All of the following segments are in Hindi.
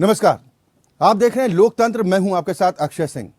नमस्कार, आप देख रहे हैं लोकतंत्र। मैं हूं आपके साथ अक्षय सिंह।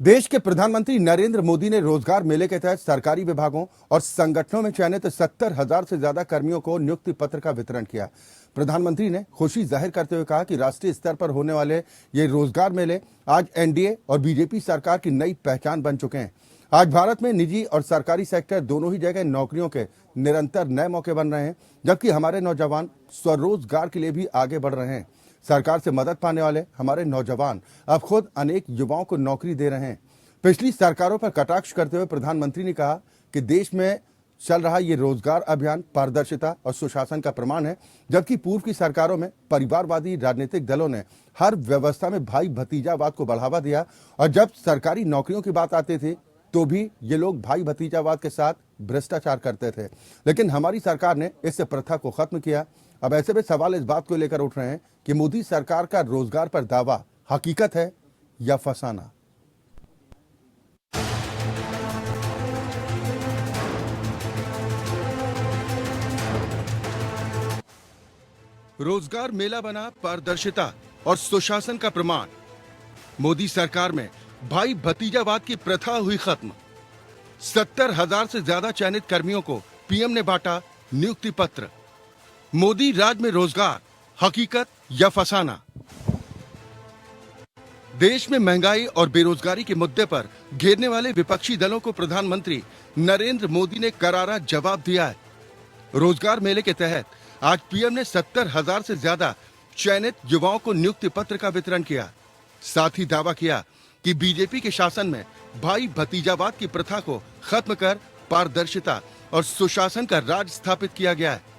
देश के प्रधानमंत्री नरेंद्र मोदी ने रोजगार मेले के तहत सरकारी विभागों और संगठनों में चयनित 70,000 से ज्यादा कर्मियों को नियुक्ति पत्र का वितरण किया। प्रधानमंत्री ने खुशी जाहिर करते हुए कहा कि राष्ट्रीय स्तर पर होने वाले ये रोजगार मेले आज एनडीए और बीजेपी सरकार की नई पहचान बन चुके हैं। आज भारत में निजी और सरकारी सेक्टर दोनों ही जगह नौकरियों के निरंतर नए मौके बन रहे हैं, जबकि हमारे नौजवान स्वरोजगार के लिए भी आगे बढ़ रहे हैं। सरकार से मदद पाने वाले हमारे नौजवान अब खुद अनेक युवाओं को नौकरी दे रहे हैं। पिछली सरकारों पर कटाक्ष करते हुए प्रधानमंत्री ने कहा कि देश में चल रहा ये रोजगार अभियान पारदर्शिता और सुशासन का प्रमाण है, जबकि पूर्व की सरकारों में परिवारवादी राजनीतिक दलों ने हर व्यवस्था में भाई भतीजावाद को बढ़ावा दिया और जब सरकारी नौकरियों की बात आती थी तो भी ये लोग भाई भतीजावाद के साथ भ्रष्टाचार करते थे। लेकिन हमारी सरकार ने इस प्रथा को खत्म किया। अब ऐसे में सवाल इस बात को लेकर उठ रहे हैं कि मोदी सरकार का रोजगार पर दावा हकीकत है या फसाना। रोजगार मेला बना पारदर्शिता और सुशासन का प्रमाण। मोदी सरकार में भाई भतीजावाद की प्रथा हुई खत्म। 70,000 से ज्यादा चयनित कर्मियों को पीएम ने बांटा नियुक्ति पत्र। मोदी राज में रोजगार हकीकत या फसाना। देश में महंगाई और बेरोजगारी के मुद्दे पर घेरने वाले विपक्षी दलों को प्रधानमंत्री नरेंद्र मोदी ने करारा जवाब दिया है। रोजगार मेले के तहत आज पीएम ने 70,000 से ज्यादा चयनित युवाओं को नियुक्ति पत्र का वितरण किया। साथ ही दावा किया कि बीजेपी के शासन में भाई भतीजावाद की प्रथा को खत्म कर पारदर्शिता और सुशासन का राज स्थापित किया गया है।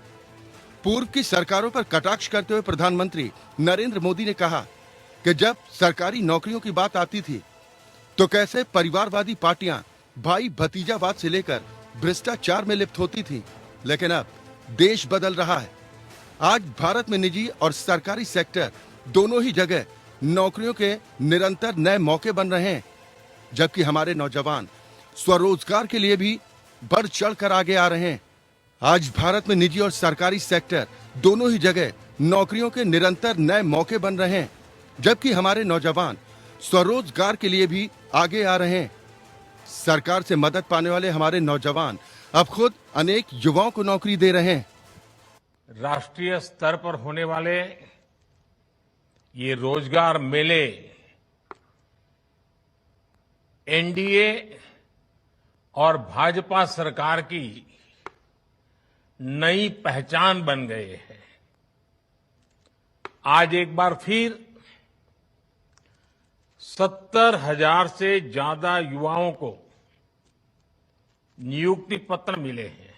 पूर्व की सरकारों पर कटाक्ष करते हुए प्रधानमंत्री नरेंद्र मोदी ने कहा कि जब सरकारी नौकरियों की बात आती थी तो कैसे परिवारवादी पार्टियां भाई भतीजावाद से लेकर भ्रष्टाचार में लिप्त होती थी। लेकिन अब देश बदल रहा है। आज भारत में निजी और सरकारी सेक्टर दोनों ही जगह नौकरियों के निरंतर नए मौके बन रहे हैं, जबकि हमारे नौजवान स्वरोजगार के लिए भी बढ़ चढ़कर आगे आ रहे हैं। आज भारत में निजी और सरकारी सेक्टर दोनों ही जगह नौकरियों के निरंतर नए मौके बन रहे हैं, जबकि हमारे नौजवान स्वरोजगार के लिए भी आगे आ रहे हैं। सरकार से मदद पाने वाले हमारे नौजवान अब खुद अनेक युवाओं को नौकरी दे रहे हैं। राष्ट्रीय स्तर पर होने वाले ये रोजगार मेले एनडीए और भाजपा सरकार की नई पहचान बन गए हैं। आज एक बार फिर 70,000 से ज्यादा युवाओं को नियुक्ति पत्र मिले हैं।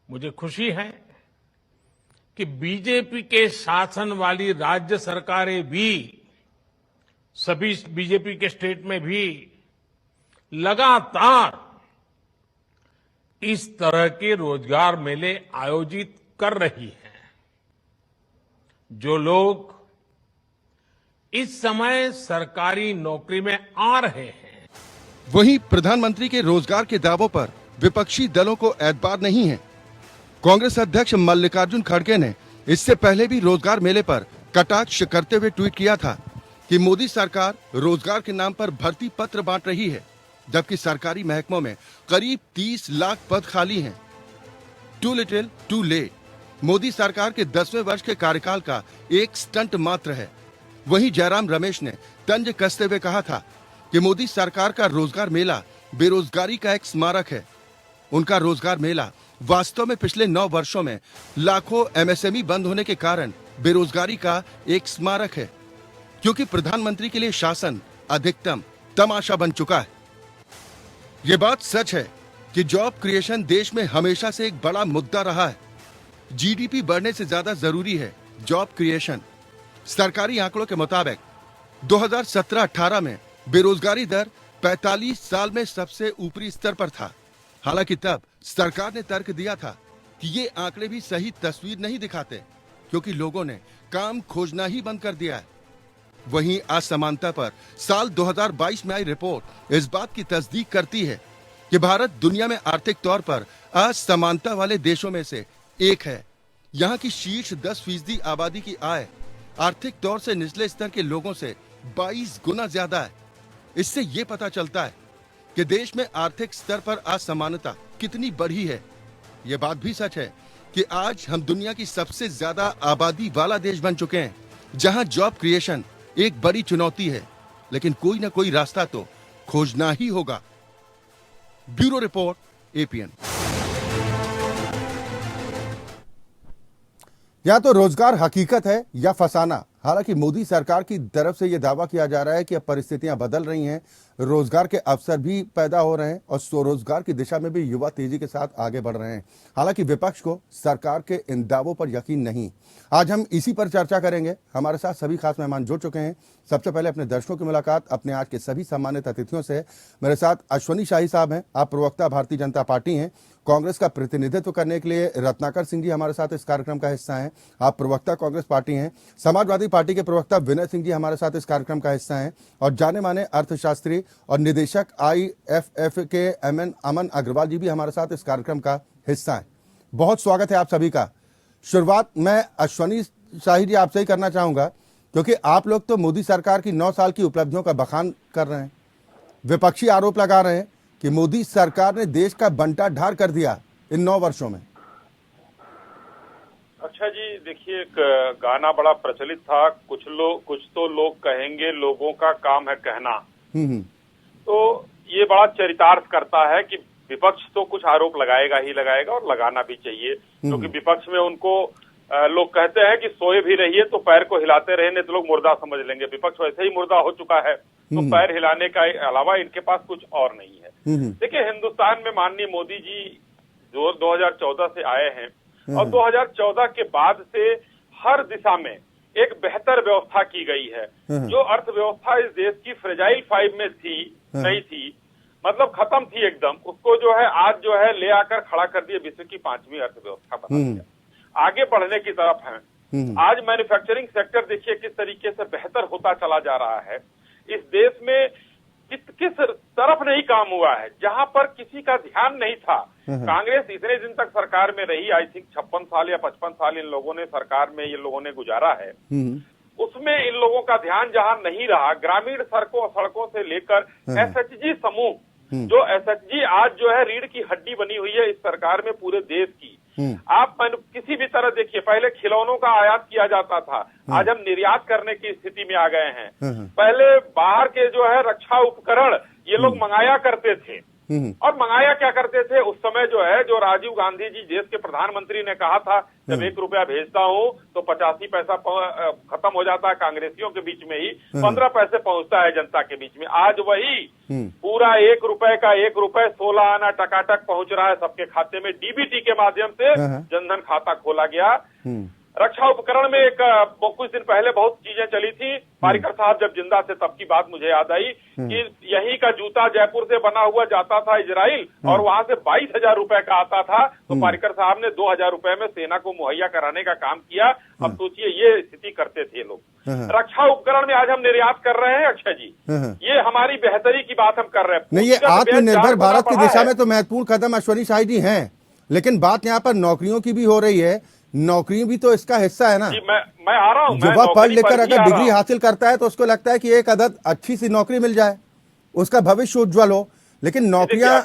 मुझे खुशी है कि बीजेपी के शासन वाली राज्य सरकारें भी, सभी बीजेपी के स्टेट में भी लगातार इस तरह के रोजगार मेले आयोजित कर रही है। जो लोग इस समय सरकारी नौकरी में आ रहे हैं, वहीं प्रधानमंत्री के रोजगार के दावों पर विपक्षी दलों को एतबार नहीं है। कांग्रेस अध्यक्ष मल्लिकार्जुन खड़गे ने इससे पहले भी रोजगार मेले पर कटाक्ष करते हुए ट्वीट किया था कि मोदी सरकार रोजगार के नाम पर भर्ती पत्र बांट रही है, जबकि सरकारी महकमों में करीब 30 लाख पद खाली हैं। Too little too late Modi सरकार के 10वें वर्ष के कार्यकाल का एक स्टंट मात्र है। वहीं जयराम रमेश ने तंज कसते हुए कहा था कि मोदी सरकार का रोजगार मेला बेरोजगारी का एक स्मारक है। उनका रोजगार मेला वास्तव में पिछले 9 वर्षों में लाखों एमएसएमई बंद होने के कारण बेरोजगारी का एक स्मारक है, क्योंकि प्रधानमंत्री के लिए शासन अधिकतम तमाशा बन चुका है। ये बात सच है कि जॉब क्रिएशन देश में हमेशा से एक बड़ा मुद्दा रहा है। जीडीपी बढ़ने से ज्यादा जरूरी है जॉब क्रिएशन। सरकारी आंकड़ों के मुताबिक 2017-18 में बेरोजगारी दर 45 साल में सबसे ऊपरी स्तर पर था। हालांकि तब सरकार ने तर्क दिया था कि ये आंकड़े भी सही तस्वीर नहीं दिखाते, क्योंकि लोगों ने काम खोजना ही बंद कर दिया है। वहीं असमानता पर साल 2022 में आई रिपोर्ट इस बात की तस्दीक करती है कि भारत दुनिया में आर्थिक तौर पर असमानता वाले देशों में से एक है। यहाँ की शीर्ष 10% आबादी की आय आर्थिक तौर से निचले स्तर के लोगों से 22 गुना ज्यादा है। इससे ये पता चलता है कि देश में आर्थिक स्तर पर असमानता कितनी बढ़ी है। ये बात भी सच है कि आज हम दुनिया की सबसे ज्यादा आबादी वाला देश बन चुके हैं, जहां जॉब क्रिएशन एक बड़ी चुनौती है, लेकिन कोई ना कोई रास्ता तो खोजना ही होगा। Bureau report, APN. या तो रोजगार हकीकत है या फसाना। हालांकि मोदी सरकार की तरफ से यह दावा किया जा रहा है कि अब परिस्थितियां बदल रही हैं, रोजगार के अवसर भी पैदा हो रहे हैं और स्वरोजगार की दिशा में भी युवा तेजी के साथ आगे बढ़ रहे हैं। हालांकि विपक्ष को सरकार के इन दावों पर यकीन नहीं। आज हम इसी पर चर्चा करेंगे। हमारे साथ सभी खास मेहमान जुड़ चुके हैं। सबसे पहले अपने दर्शकों की मुलाकात अपने आज के सभी सम्मानित अतिथियों से। मेरे साथ अश्वनी शाही साहब हैं, आप प्रवक्ता भारतीय जनता पार्टी हैं। कांग्रेस का प्रतिनिधित्व करने के लिए रत्नाकर सिंह जी हमारे साथ इस कार्यक्रम का हिस्सा हैं, आप प्रवक्ता कांग्रेस पार्टी हैं। समाजवादी पार्टी के प्रवक्ता विनय सिंह जी हमारे साथ इस कार्यक्रम का हिस्सा हैं और जाने माने अर्थशास्त्री और निदेशक IFF के अमन अग्रवाल जी भी हमारे साथ इस कार्यक्रम का हिस्सा हैं। बहुत स्वागत है आप सभी का। शुरुआत मैं अश्वनी शाही जी आपसे ही करना चाहूंगा, क्योंकि आप लोग तो मोदी सरकार की 9 साल की उपलब्धियों का बखान कर रहे हैं, विपक्षी आरोप लगा रहे हैं कि मोदी सरकार ने देश का बंटा ढार कर दिया इन 9 वर्षों में। अच्छा जी, देखिए एक गाना बड़ा प्रचलित था, कुछ तो लोग कहेंगे, लोगों का काम है कहना। तो ये बड़ा चरितार्थ करता है कि विपक्ष तो कुछ आरोप लगाएगा ही लगाएगा और लगाना भी चाहिए, क्योंकि विपक्ष में उनको लोग कहते हैं कि सोए भी रहिए तो पैर को हिलाते रहे, नहीं तो लोग मुर्दा समझ लेंगे। विपक्ष वैसे ही मुर्दा हो चुका है, तो पैर हिलाने का अलावा इनके पास कुछ और नहीं है। देखिए, हिंदुस्तान में माननीय मोदी जी जो 2014 से आए हैं और 2014 के बाद से हर दिशा में एक बेहतर व्यवस्था की गई है। जो अर्थव्यवस्था इस देश की फ्रेजाइल 5 में थी, नहीं थी, मतलब खत्म थी एकदम, उसको जो है आज जो है ले आकर खड़ा कर दिए, विश्व की 5वीं अर्थव्यवस्था बना दिया। आगे बढ़ने की तरफ है। आज मैन्युफैक्चरिंग सेक्टर देखिए किस तरीके से बेहतर होता चला जा रहा है। इस देश में किस तरफ नहीं काम हुआ है, जहां पर किसी का ध्यान नहीं था। कांग्रेस इतने दिन तक सरकार में रही, आई थिंक 56 साल या 55 साल इन लोगों ने सरकार में ये लोगों ने गुजारा है। उसमें इन लोगों का ध्यान जहां नहीं रहा, ग्रामीण सड़कों से लेकर SHG समूह, जो SHG आज जो है रीढ़ की हड्डी बनी हुई है इस सरकार में पूरे देश की। आप किसी भी तरह देखिए, पहले खिलौनों का आयात किया जाता था, आज हम निर्यात करने की स्थिति में आ गए हैं। पहले बाहर के जो है रक्षा उपकरण ये लोग मंगाया करते थे, और मंगाया क्या करते थे उस समय जो है, जो राजीव गांधी जी देश के प्रधानमंत्री ने कहा था, जब 1 रुपया भेजता हूं तो 85 पैसा खत्म हो जाता है कांग्रेसियों के बीच में ही, 15 पैसे पहुंचता है जनता के बीच में। आज वही पूरा 1 रुपए का 1 रुपए 16 आना टकाटक पहुंच रहा है सबके खाते में। DBT के माध्यम से जनधन खाता खोला गया। रक्षा उपकरण में कुछ दिन पहले बहुत चीजें चली थी, पारिकर साहब जब जिंदा थे तब की बात मुझे याद आई कि यही का जूता जयपुर से बना हुआ जाता था इजराइल, और वहां से 22,000 रुपए का आता था, तो पारिकर साहब ने 2,000 रुपए में सेना को मुहैया कराने का काम किया। अब सोचिए ये स्थिति करते थे लोग। रक्षा उपकरण में आज हम निर्यात कर रहे हैं। अच्छा जी, ये हमारी बेहतरी की बात हम कर रहे हैं। नहीं, ये आत्मनिर्भर भारत की दिशा में तो महत्वपूर्ण कदम अश्वनी शाही जी हैं, लेकिन बात यहाँ पर नौकरियों की भी हो रही है। नौकरी भी तो इसका हिस्सा है ना। जी, मैं आ रहा हूँ। जो वह पढ़ लिखकर अगर डिग्री हासिल करता है तो उसको लगता है कि एक अदद अच्छी सी नौकरी मिल जाए, उसका भविष्य उज्जवल हो, लेकिन नौकरियां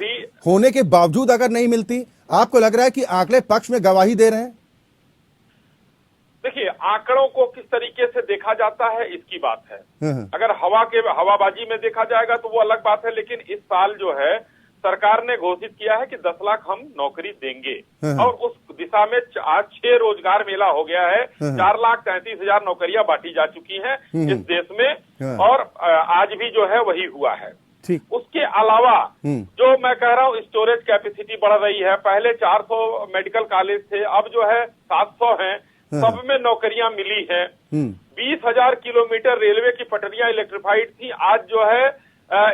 होने के बावजूद अगर नहीं मिलती, आपको लग रहा है कि आंकड़े पक्ष में गवाही दे रहे हैं? देखिए, आंकड़ों को किस तरीके से देखा जाता है इसकी बात है। अगर हवाबाजी में देखा जाएगा तो वो अलग बात है, लेकिन इस साल जो है सरकार ने घोषित किया है कि 10 लाख हम नौकरी देंगे, और उस दिशा में आज 6 रोजगार मेला हो गया है। 4,33,000 नौकरियां बांटी जा चुकी हैं इस देश में, और आज भी जो है वही हुआ है। उसके अलावा जो मैं कह रहा हूँ, स्टोरेज कैपेसिटी बढ़ रही है। पहले 400 मेडिकल कॉलेज थे, अब जो है 700 हैं, सब में नौकरियां मिली हैं। 20,000 किलोमीटर रेलवे की पटरियां इलेक्ट्रीफाइड थी, आज जो है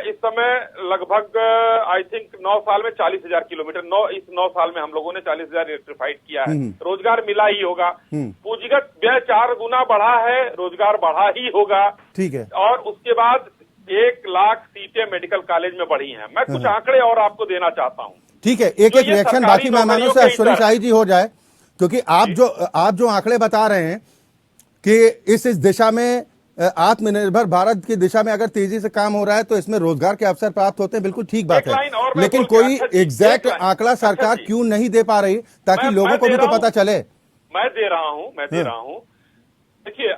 इस समय लगभग आई थिंक 9 साल में 40,000 किलोमीटर, इस 9 साल में हम लोगों ने 40,000 इलेक्ट्रीफाइड किया है। रोजगार मिला ही होगा। पूंजीगत व्यय 4 गुना बढ़ा है, रोजगार बढ़ा ही होगा। ठीक है। और उसके बाद 1 लाख सीटें मेडिकल कॉलेज में बढ़ी हैं। मैं कुछ आंकड़े और आपको देना चाहता हूँ। ठीक है, एक एक रिएक्शन बाकी मेहमानों से अश्वनी शाही जी हो जाए, क्योंकि आप जो आंकड़े बता रहे हैं, कि इस दिशा में आत्मनिर्भर भारत की दिशा में अगर तेजी से काम हो रहा है तो इसमें रोजगार के अवसर प्राप्त होते हैं, बिल्कुल ठीक बात एक लाइन और है, मैं लेकिन बोल के, कोई अच्छा जी, एग्जैक्ट एक लाइन। आंकड़ा अच्छा सरकार जी। क्यों नहीं दे पा रही ताकि मैं लोगों को दे भी तो रहा पता हूं। चले? मैं दे रहा हूं। देखिए,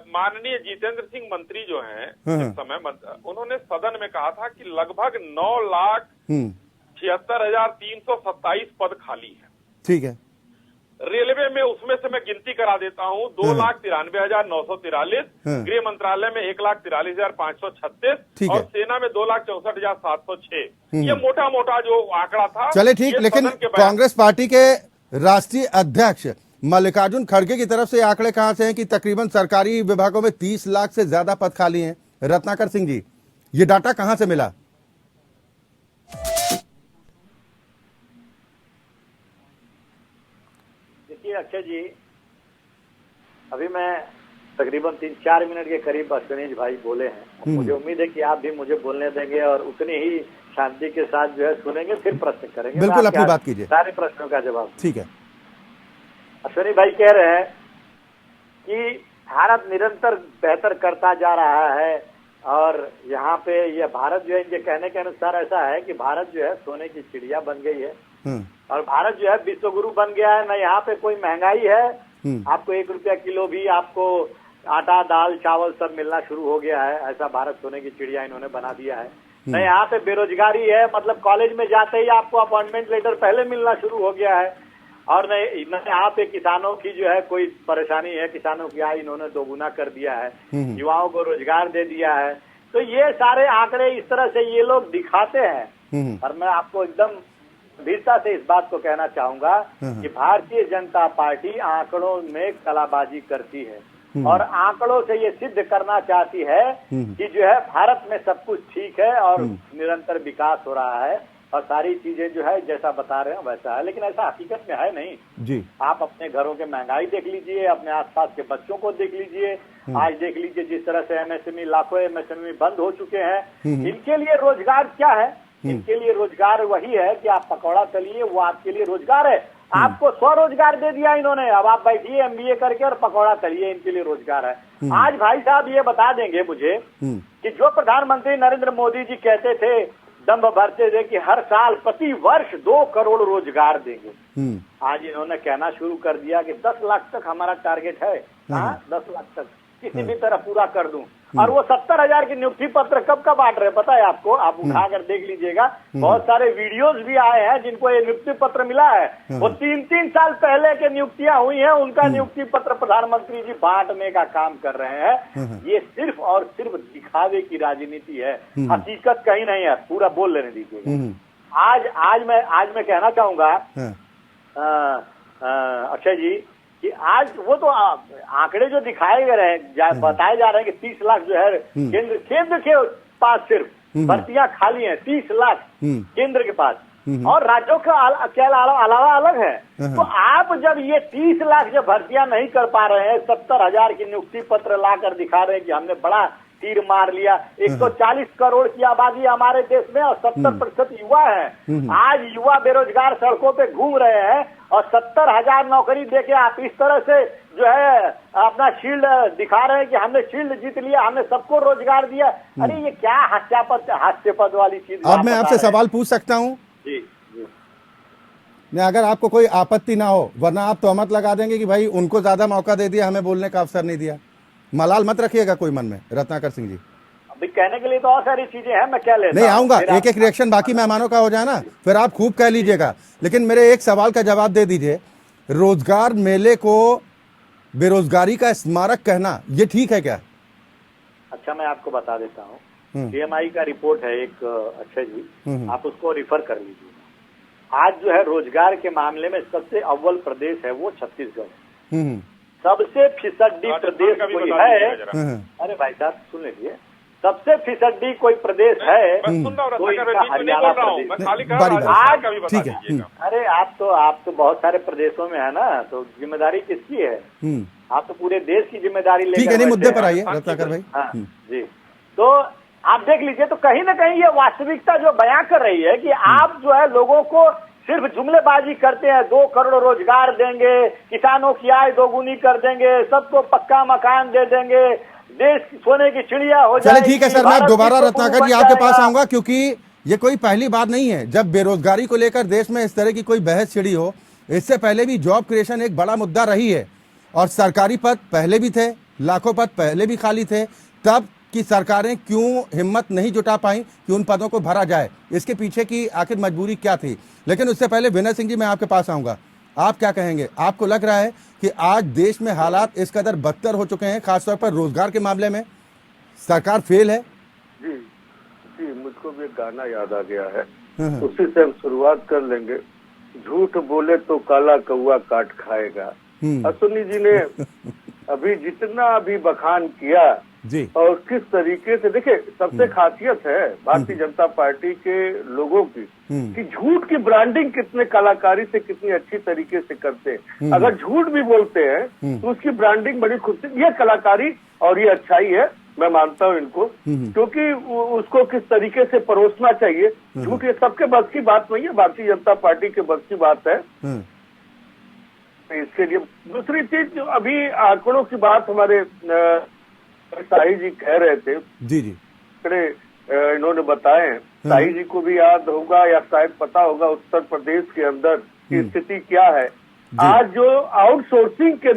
माननीय जितेंद्र सिंह मंत्री जो हैं इस समय उन्होंने सदन में कहा था कि लगभग 9,76,327 पद खाली है। ठीक है। रेलवे में उसमें से मैं गिनती करा देता हूं, 2,93,943, गृह मंत्रालय में 1,43,536 और सेना में 2,64,706। ये मोटा मोटा जो आंकड़ा था। चले ठीक, लेकिन कांग्रेस पार्टी के राष्ट्रीय अध्यक्ष मल्लिकार्जुन खड़गे की तरफ से आंकड़े कहां से हैं कि तकरीबन सरकारी विभागों में 30 लाख से ज्यादा पद खाली हैं? रत्नाकर सिंह जी, ये डाटा कहां से मिला? देखिए अक्षय जी, अभी मैं तकरीबन 3-4 मिनट के करीब अश्विनी भाई बोले हैं। मुझे उम्मीद है कि आप भी मुझे बोलने देंगे और उतनी ही शांति के साथ जो है सुनेंगे, फिर प्रश्न करेंगे। बिल्कुल, अपनी बात कीजिए, सारे प्रश्नों का जवाब। ठीक है। अश्विनी भाई कह रहे हैं कि भारत निरंतर बेहतर करता जा रहा है और यहाँ पे ये भारत जो है, इनके कहने के अनुसार ऐसा है कि भारत जो है सोने की चिड़िया बन गई है और भारत जो है विश्व गुरु बन गया है। न यहाँ पे कोई महंगाई है, आपको 1 रुपया किलो भी आपको आटा दाल चावल सब मिलना शुरू हो गया है। ऐसा भारत सोने की चिड़िया इन्होंने बना दिया है। न यहाँ पे बेरोजगारी है, मतलब कॉलेज में जाते ही आपको अपॉइंटमेंट लेटर पहले मिलना शुरू हो गया है। और न यहाँ पे किसानों की जो है कोई परेशानी है, किसानों की आय इन्होंने दोगुना कर दिया है, युवाओं को रोजगार दे दिया है। तो ये सारे आंकड़े इस तरह से ये लोग दिखाते हैं। और मैं आपको एकदम गंभीरता से इस बात को कहना चाहूंगा कि भारतीय जनता पार्टी आंकड़ों में कलाबाजी करती है और आंकड़ों से ये सिद्ध करना चाहती है कि जो है भारत में सब कुछ ठीक है और निरंतर विकास हो रहा है और सारी चीजें जो है जैसा बता रहे हैं वैसा है। लेकिन ऐसा हकीकत में है नहीं जी। आप अपने घरों के महंगाई देख लीजिए, अपने आसपास के बच्चों को देख लीजिए, आज देख लीजिए जिस तरह से एमएसएमई, लाखों एमएसएमई बंद हो चुके हैं। इनके लिए रोजगार क्या है? इनके लिए रोजगार वही है कि आप पकौड़ा तलिए, वो आपके लिए रोजगार है। आपको स्वरोजगार दे दिया इन्होंने, अब आप बैठिए एमबीए करके और पकौड़ा तलिए, इनके लिए रोजगार है। आज भाई साहब ये बता देंगे मुझे कि जो प्रधानमंत्री नरेंद्र मोदी जी कहते थे, दम्भ भरते थे कि हर साल प्रति वर्ष 2 करोड़ रोजगार देंगे, आज इन्होंने कहना शुरू कर दिया कि 10 लाख तक हमारा टारगेट है। 10 लाख तक किसी भी तरह पूरा कर दूं। और वो 70,000 की नियुक्ति पत्र कब बांट रहे पता है आपको? आप उठाकर देख लीजिएगा, बहुत सारे वीडियोस भी आए हैं जिनको ये नियुक्ति पत्र मिला है। वो 3-3 साल पहले के नियुक्तियां हुई हैं, उनका नियुक्ति पत्र प्रधानमंत्री जी बांटने का काम कर रहे हैं। ये सिर्फ और सिर्फ दिखावे की राजनीति है, हकीकत कहीं नहीं है। पूरा बोल लेने दीजिएगा। आज मैं कहना चाहूंगा अक्षय जी कि आज वो तो आंकड़े जो दिखाए गए हैं, बताए जा रहे हैं कि 30 लाख जो है केंद्र के पास सिर्फ भर्तियां खाली हैं, 30 लाख केंद्र के पास और राज्यों का अलावा अलग है। तो आप जब ये 30 लाख जब भर्तियां नहीं कर पा रहे हैं, 70,000 की नियुक्ति पत्र लाकर दिखा रहे हैं कि हमने बड़ा तीर मार लिया। 140 करोड़ की आबादी हमारे देश में और 70% युवा है। आज युवा बेरोजगार सड़कों पे घूम रहे हैं और 70,000 नौकरी देके आप इस तरह से जो है अपना शील्ड दिखा रहे हैं कि हमने शील्ड जीत लिया, हमने सबको रोजगार दिया। अरे ये क्या हास्यास्पद वाली चीज। अब मैं आपसे सवाल पूछ सकता हूँ? जी। अगर आपको कोई आपत्ति ना हो, वरना आप तोहमत लगा देंगे कि भाई उनको ज्यादा मौका दे दिया, हमें बोलने का अवसर नहीं दिया। मलाल मत रखिएगा कोई मन में रत्नाकर सिंह जी। अभी कहने के लिए तो और सारी चीजें हैं, मैं क्या लेता नहीं आऊंगा, एक एक रिएक्शन बाकी मेहमानों का हो जाए ना, फिर आप खूब कह लीजिएगा। लेकिन मेरे एक सवाल का जवाब दे दीजिए, रोजगार मेले को बेरोजगारी का स्मारक कहना ये ठीक है क्या? अच्छा, मैं आपको बता देता हूँ। सीएमआई का रिपोर्ट है एक अक्षय जी, आप उसको रिफर कर लीजिए। आज जो है रोजगार के मामले में सबसे अव्वल प्रदेश है वो छत्तीसगढ़। सबसे फिसड्डी प्रदेश कोई है, अरे भाई साहब सुन लीजिए, सबसे फिसड्डी कोई प्रदेश है तो हरियाणा प्रदेश। आज ठीक है। अरे आप तो बहुत सारे प्रदेशों में है ना, तो जिम्मेदारी किसकी है? आप तो पूरे देश की जिम्मेदारी लेकर। ठीक है, नहीं मुद्दे पर आइए रत्नाकर भाई। हाँ जी, तो आप देख लीजिए, तो कहीं ना कहीं ये वास्तविकता जो बयां कर रही है कि आप जो है लोगों को सिर्फ जुमलेबाजी करते हैं। 2 करोड़ रोजगार देंगे, किसानों की आय दोगुनी कर देंगे, सबको पक्का मकान दे देंगे, देश सोने की चिड़िया हो चलिए जाएगी। ठीक है सर, मैं दोबारा रत्नाकर जी आपके पास आऊंगा, क्योंकि ये कोई पहली बात नहीं है जब बेरोजगारी को लेकर देश में इस तरह की कोई बहस छिड़ी हो। इससे पहले भी जॉब क्रिएशन एक बड़ा मुद्दा रही है और सरकारी पद पहले भी थे, लाखों पद पहले भी खाली थे, तब की सरकारें क्यों हिम्मत नहीं जुटा पाई कि उन पदों को भरा जाए, इसके पीछे की आखिर मजबूरी क्या थी। लेकिन उससे पहले विनय सिंह जी, मैं आपके पास आऊंगा, आप क्या कहेंगे? आपको लग रहा है कि आज देश में हालात इस कदर बदतर हो चुके हैं, खासतौर पर रोजगार के मामले में सरकार फेल है? जी जी, मुझको भी एक गाना याद आ गया है, उसी से हम शुरुआत कर लेंगे। झूठ बोले तो काला कौआ काट खाएगा। असुनी जी ने अभी जितना अभी बखान किया जी, और किस तरीके से, देखिए सबसे खासियत है भारतीय जनता पार्टी के लोगों की कि झूठ की ब्रांडिंग कितने कलाकारी से, कितनी अच्छी तरीके से करते हैं। अगर झूठ भी बोलते हैं तो उसकी ब्रांडिंग बड़ी खूबसूरत, ये कलाकारी और ये अच्छाई है, मैं मानता हूँ इनको, क्योंकि उसको किस तरीके से परोसना चाहिए। झूठ ये सबके बस की बात नहीं है, भारतीय जनता पार्टी के बस की बात है। इसके लिए दूसरी चीज, जो अभी आंकड़ों की बात हमारे शाही जी कह रहे थे, जी जी, इन्होंने बताए हैं, शाही जी को भी याद होगा या शायद पता होगा उत्तर प्रदेश के अंदर की स्थिति क्या है। आज जो आउटसोर्सिंग के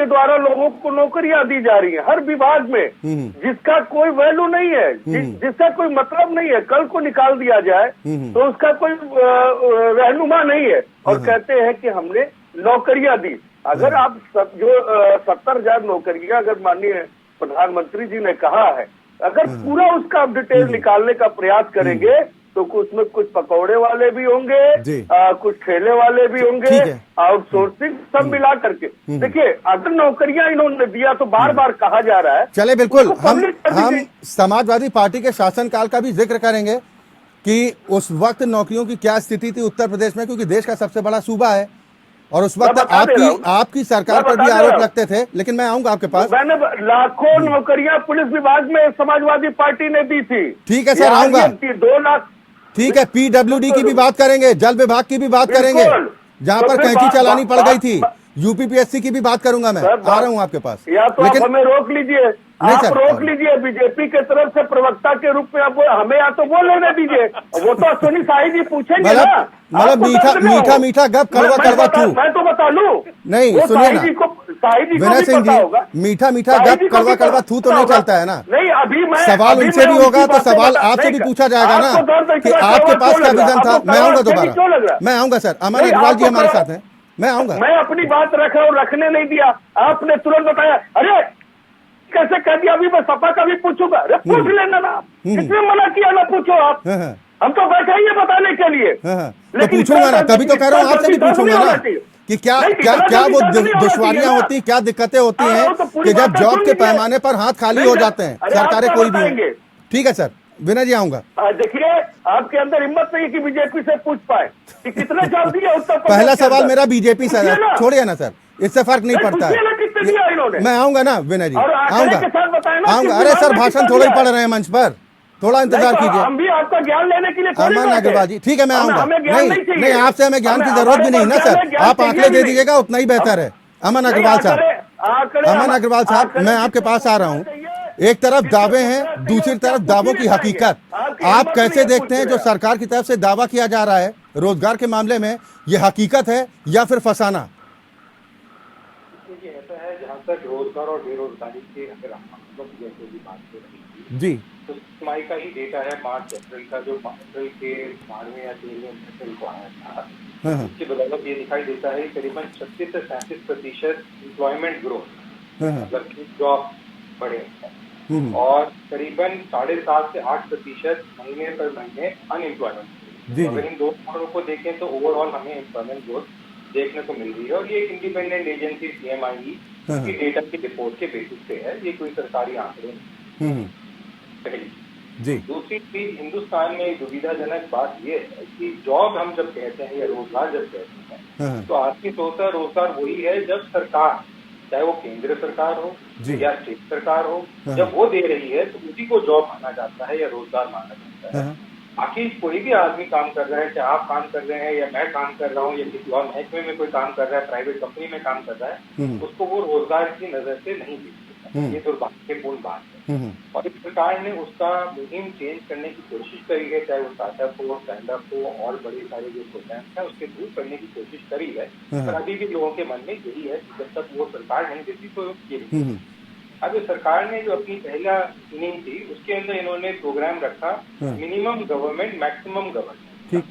द्वारा लोगों को नौकरियां दी जा रही हैं हर विभाग में, जिसका कोई वैल्यू नहीं है, जिसका कोई मतलब नहीं है, कल को निकाल दिया जाए तो उसका कोई रहनुमा नहीं है, और कहते हैं कि हमने नौकरियां दी। अगर आप जो 70,000 नौकरियां, अगर माननीय प्रधानमंत्री जी ने कहा है, अगर पूरा उसका आप डिटेल निकालने का प्रयास करेंगे तो उसमें कुछ पकौड़े वाले भी होंगे, कुछ ठेले वाले भी होंगे, आउटसोर्सिंग सब मिला करके। देखिए, अगर नौकरियां इन्होंने दिया तो बार बार कहा जा रहा है। चले बिल्कुल, हम समाजवादी पार्टी के शासनकाल का भी जिक्र करेंगे कि उस वक्त नौकरियों की क्या स्थिति थी उत्तर प्रदेश में, क्योंकि देश का सबसे बड़ा सूबा है और उस वक्त आपकी सरकार पर भी आरोप लगते थे। लेकिन मैं आऊंगा आपके पास। मैंने लाखों नौकरियां पुलिस विभाग में समाजवादी पार्टी ने दी थी। ठीक है सर, आऊंगा। 2 लाख। ठीक है, पीडब्ल्यूडी की भी बात करेंगे, जल विभाग की भी बात करेंगे, जहां पर कैंची चलानी पड़ गई थी, यूपीपीएससी की भी बात करूंगा, मैं आ रहा हूं आपके पास। या तो लेकिन आप हमें रोक लीजिए, आप रोक लीजिए, बीजेपी के तरफ से प्रवक्ता के रूप में आप हमें या तो वो लेने दीजिए, वो तो अश्विनी शाही जी पूछेंगे ना। मतलब मीठा गप, कड़वा थू। मैं तो बता लूं, नहीं सुनिए ना विनय सिंह जी, मीठा गप, कड़वा थू तो नहीं चलता है ना। नहीं, अभी मैं सवाल उनसे भी होगा तो सवाल आपसे भी पूछा जाएगा ना कि आपके पास क्या विजन था। मैं आऊंगा दोबारा, मैं आऊंगा सर। अमन अग्रवाल जी हमारे साथ हैं, मैं आऊंगा। मैं अपनी बात रखा और रखने नहीं दिया, आपने तुरंत बताया। अरे कैसे कह दिया, अभी मैं सपा का भी पूछूंगा। अरे पूछ लेना ना, किसने मना किया ना पूछो आप। हम तो बैठे ही बताने के लिए, तो पूछूंगा ना, तभी तो कह रहा हूँ आपसे भी पूछूंगा ना कि क्या वो दुश्वारियां होती, क्या दिक्कतें होती हैं कि जब जॉब के पैमाने पर हाथ खाली हो जाते हैं, सरकारें कोई भी हो। ठीक है सर, विनय जी आऊंगा। देखिए, आपके अंदर हिम्मत नहीं कि बीजेपी से पूछ पाए कि कितने जॉब दिए उत्तर प्रदेश। पहला सवाल मेरा बीजेपी से है, छोड़िए ना सर, इससे फर्क नहीं पड़ता है। मैं आऊंगा ना विनय जी, आऊंगा। अरे सर, भाषण थोड़ा ही पढ़ रहे हैं मंच पर, थोड़ा इंतजार कीजिए। हम भी आपका ज्ञान लेने के लिए अमन अग्रवाल जी, ठीक है, मैं आऊंगा। नहीं, आपसे हमें ज्ञान की जरूरत भी नहीं ना सर, आप आंकड़े दे दीजिएगा, उतना ही बेहतर है। अमन अग्रवाल साहब, मैं आपके पास आ रहा हूँ। एक तरफ दावे हैं, दूसरी तरफ दावों की हकीकत। आप कैसे देखते हैं जो सरकार की तरफ से दावा किया जा रहा है रोजगार के मामले में, ये हकीकत है या फिर फसाना? ऐसा है, जहाँ तक रोजगार और बेरोजगारी के अगर हम जैसे भी बात कर रही जी, तो सीमाई का ही डेटा है मार्च अप्रैल का, जो अप्रैल के 12वें या 13वें अप्रैल को आया था। इसके बदौलत ये दिखाई देता है करीबन 36 से 37% एम्प्लॉयमेंट ग्रोथ, मतलब कि जॉब बढ़े, और करीबन 7.5 से 8% महीने पर महीने अनएम्प्लॉयमेंट। अगर इन 2 आंकड़ों को देखें तो ओवरऑल हमें एम्प्लॉयमेंट ग्रोथ देखने को मिल रही है, और ये एक इंडिपेंडेंट एजेंसी सीएमआई की डेटा की रिपोर्ट के बेसिस पे है, ये कोई सरकारी आंकड़े नहीं। जी। दूसरी चीज, हिंदुस्तान में दुविधाजनक बात ये है कि जॉब हम जब कहते हैं या रोजगार जब कहते हैं, तो आदमी सोचता है रोजगार वही है जब सरकार, चाहे वो केंद्र सरकार हो या स्टेट सरकार हो, जब वो दे रही है तो उसी को जॉब माना जाता है या रोजगार माना जाता है। बाकी कोई भी आदमी काम कर रहा है, चाहे आप काम कर रहे हैं या मैं काम कर रहा हूँ या किसी और महकमे में कोई काम कर रहा है, प्राइवेट कंपनी में काम कर रहा है, उसको वो रोजगार की नजर से नहीं देखता। ये दुर्भाग्यपूर्ण बात है। और इस सरकार ने उसका मुहिम चेंज करने की कोशिश करी है, चाहे वो स्टार्टअप हो, स्टैंड अप हो और बड़े सारे जो प्रोग्राम्स हैं उसके दूर करने की कोशिश करी है। पर अभी भी लोगों के मन में यही है कि जब तक वो सरकार नहीं देती तो ये नहीं। अब सरकार ने जो अपनी पहला इनिंग थी उसके अंदर इन्होंने प्रोग्राम रखा मिनिमम गवर्नमेंट मैक्सिमम गवर्नेंस,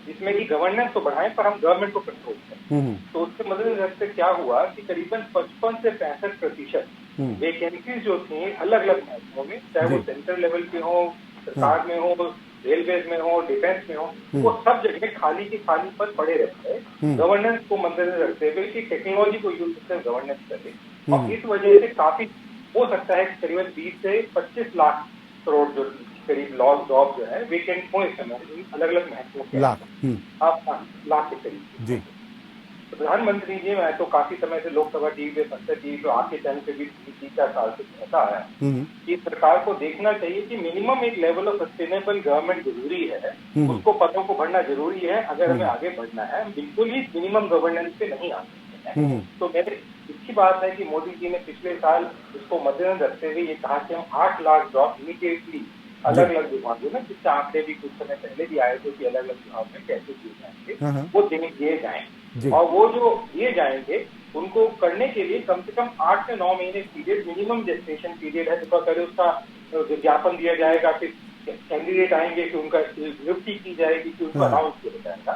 जिसमें कि गवर्नेंस तो बढ़ाएं पर हम गवर्नमेंट को कंट्रोल करें। तो उसके मद्देनजर से क्या हुआ कि करीबन 55 से 65% वैकेंसीज जो थी अलग अलग महकमों में, चाहे वो सेंट्रल लेवल पे हो, सरकार में हो, रेलवे में हो, डिफेंस में हो, वो सब जगह खाली के खाली पर पड़े रहते हैं। गवर्नेंस को मद्देनजर रखते हुए कि टेक्नोलॉजी को यूज करके गवर्नेंस करे। और इस वजह से काफी हो सकता है कि करीबन 20 से 25 लाख करोड़ जो करीब लॉस जॉब जो है वेकेंट हो इस समय अलग अलग महत्वों के लाख के करीब जी। प्रधानमंत्री जी, मैं तो काफी समय से लोकसभा टीवी पे, संसद टीवी पे, आपके चैनल पे भी 3-4 साल से कहता है कि सरकार को देखना चाहिए कि मिनिमम एक लेवल ऑफ सस्टेनेबल गवर्नमेंट जरूरी है, उसको पदों को बढ़ना जरूरी है अगर हमें आगे बढ़ना है। बिल्कुल ही मिनिमम गवर्नेंस पे नहीं आ सकते हैं। तो मेरे अच्छी बात है कि मोदी जी ने पिछले साल इसको मद्देनजर रखते हुए ये कहा कि हम 8 लाख जॉब इमीडिएटली अलग अलग विभागों में, जिससे आंकड़े भी कुछ समय पहले भी आए थे कि अलग अलग विभाग में कैसे दिए जाएंगे, वो दिए जाएं। और वो जो दिए जाएंगे उनको करने के लिए कम से कम 8 से 9 महीने पीरियड मिनिमम जेस्टेशन पीरियड है, तो पहले उसका विज्ञापन दिया जाएगा, फिर कैंडिडेट आएंगे कि उनका नियुक्ति की जाएगी, कि उनको अनाउंस किया जाएगा।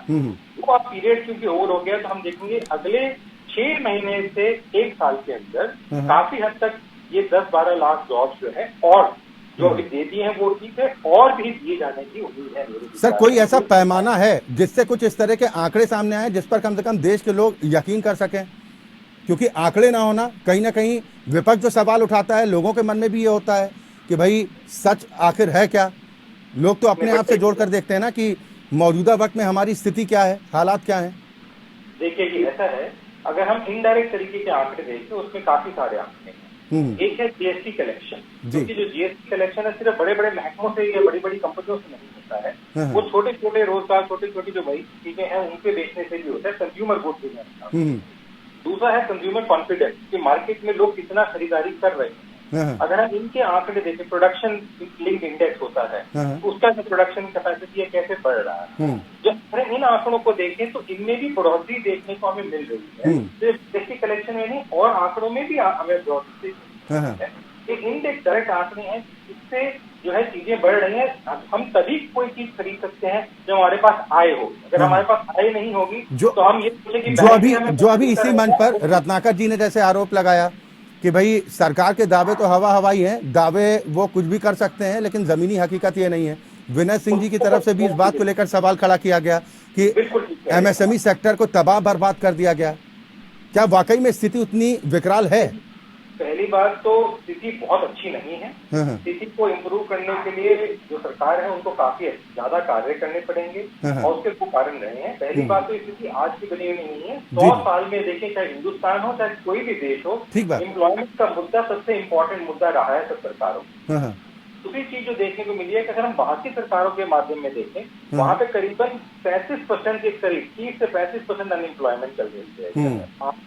वो आप पीरियड क्योंकि ओवर हो गया तो हम देखेंगे अगले 6 महीने से 1 साल के अंदर काफी हद तक ये 10-12 लाख जॉब्स जो है और जो अभी दे दिए हैं वो ठीक है, और भी दिए जाने की उम्मीद है। सर, कोई ऐसा पैमाना है जिससे कुछ इस तरह के आंकड़े सामने आए जिस पर कम से कम देश के लोग यकीन कर सकें? क्योंकि आंकड़े ना होना, कहीं ना कहीं विपक्ष जो सवाल उठाता है लोगों के मन में भी ये होता है कि भाई सच आखिर है क्या। लोग तो अपने आप से जोड़कर देखते हैं ना कि मौजूदा वक्त में हमारी स्थिति क्या है, हालात क्या है। देखिए कि ऐसा है, अगर हम इनडायरेक्ट तरीके के आंकड़े देखें उसमें काफी सारे आंकड़े हैं। एक है जीएसटी कलेक्शन, क्योंकि जो जीएसटी कलेक्शन है सिर्फ बड़े बड़े महकमों से या बड़ी बड़ी कंपनियों से नहीं होता है, वो छोटे छोटे रोजगार, छोटी छोटी जो बड़ी चीजें हैं उनके बेचने से भी होता है, कंज्यूमर गुड्स में। दूसरा है कंज्यूमर कॉन्फिडेंस, कि मार्केट में लोग कितना खरीदारी कर रहे हैं। अगर हम इनके आंकड़े देखें, प्रोडक्शन लिंक इंडेक्स होता है, उसका जो प्रोडक्शन कैपेसिटी है कैसे बढ़ रहा है, जब इन आंकड़ों को देखें तो इनमें भी बढ़ोतरी देखने को हमें मिल रही है। सिर्फ जीएसटी कलेक्शन में नहीं और आंकड़ों में भी हमें बढ़ोतरी देखने को मिल रही है। एक इंडेक्स डायरेक्ट आंकड़े हैं जिससे जो है चीजें बढ़ रही हैं। हम तभी कोई चीज खरीद सकते हैं जब हमारे पास आय हो। अगर हमारे पास आय नहीं होगी तो हम ये सोचेंगे जो अभी इसी मंच पर रत्नाकर जी ने जैसे आरोप लगाया कि भाई सरकार के दावे तो हवा हवाई हैं, दावे वो कुछ भी कर सकते हैं लेकिन जमीनी हकीकत ये नहीं है। विनय सिंह जी की तरफ से भी इस बात को लेकर सवाल खड़ा किया गया कि एमएसएमई सेक्टर को तबाह बर्बाद कर दिया गया। क्या वाकई में स्थिति उतनी विकराल है? पहली बात तो स्थिति बहुत अच्छी नहीं है। स्थिति को इम्प्रूव करने के लिए जो सरकार है उनको काफी ज्यादा कार्य करने पड़ेंगे और उसके दो कारण रहे हैं। पहली बात तो स्थिति आज की बनी हुई नहीं है। 100 साल में देखें, चाहे हिंदुस्तान हो चाहे कोई भी देश हो, एम्प्लॉयमेंट का मुद्दा सबसे इम्पोर्टेंट मुद्दा रहा है सब सरकारों। दूसरी चीज जो देखने को मिली है कि अगर हम बाहर की सरकारों के माध्यम में देखें, वहाँ पे करीबन 35% के करीब 30 से 35% अनएम्प्लॉयमेंट चल रही है।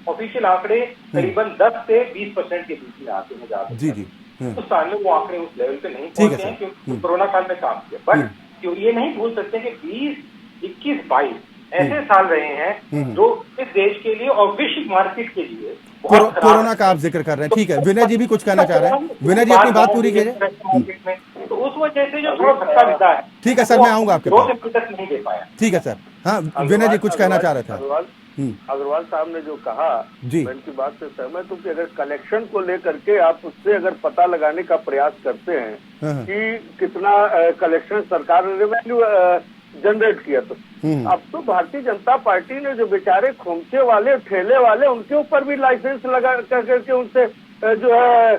ऑफिशियल आंकड़े करीबन 10 से 20% के बीच में आते हैं ज्यादा। हिंदुस्तान में वो आंकड़े उस लेवल पे नहीं पहुंचे हैं क्योंकि कोरोना काल में काम किया। बट ये नहीं भूल सकते कि 20, 21, 22 ऐसे साल रहे हैं जो इस देश के लिए और विश्व मार्केट के लिए कोरोना का आप जिक्र कर रहे हैं। ठीक है, विनय जी भी कुछ कहना चाह रहे हैं। विनय जी अपनी बात पूरी कीजिए। तो उस वजह से जो थोड़ा धक्का मिलता है। ठीक है सर, मैं आऊंगा आपके पास। नहीं दे पाया। ठीक है सर। हाँ, विनय जी कुछ कहना चाह रहे थे। अग्रवाल साहब ने जो कहा, मैं उनकी बात से सहमत हूँ कि अगर कलेक्शन को लेकर के आप उससे अगर पता लगाने का प्रयास करते हैं कि कितना कलेक्शन सरकार ने रेवेन्यू जनरेट किया, तो अब तो भारतीय जनता पार्टी ने जो बेचारे खोमचे वाले, ठेले वाले, उनके ऊपर भी लाइसेंस लगा करके उनसे जो है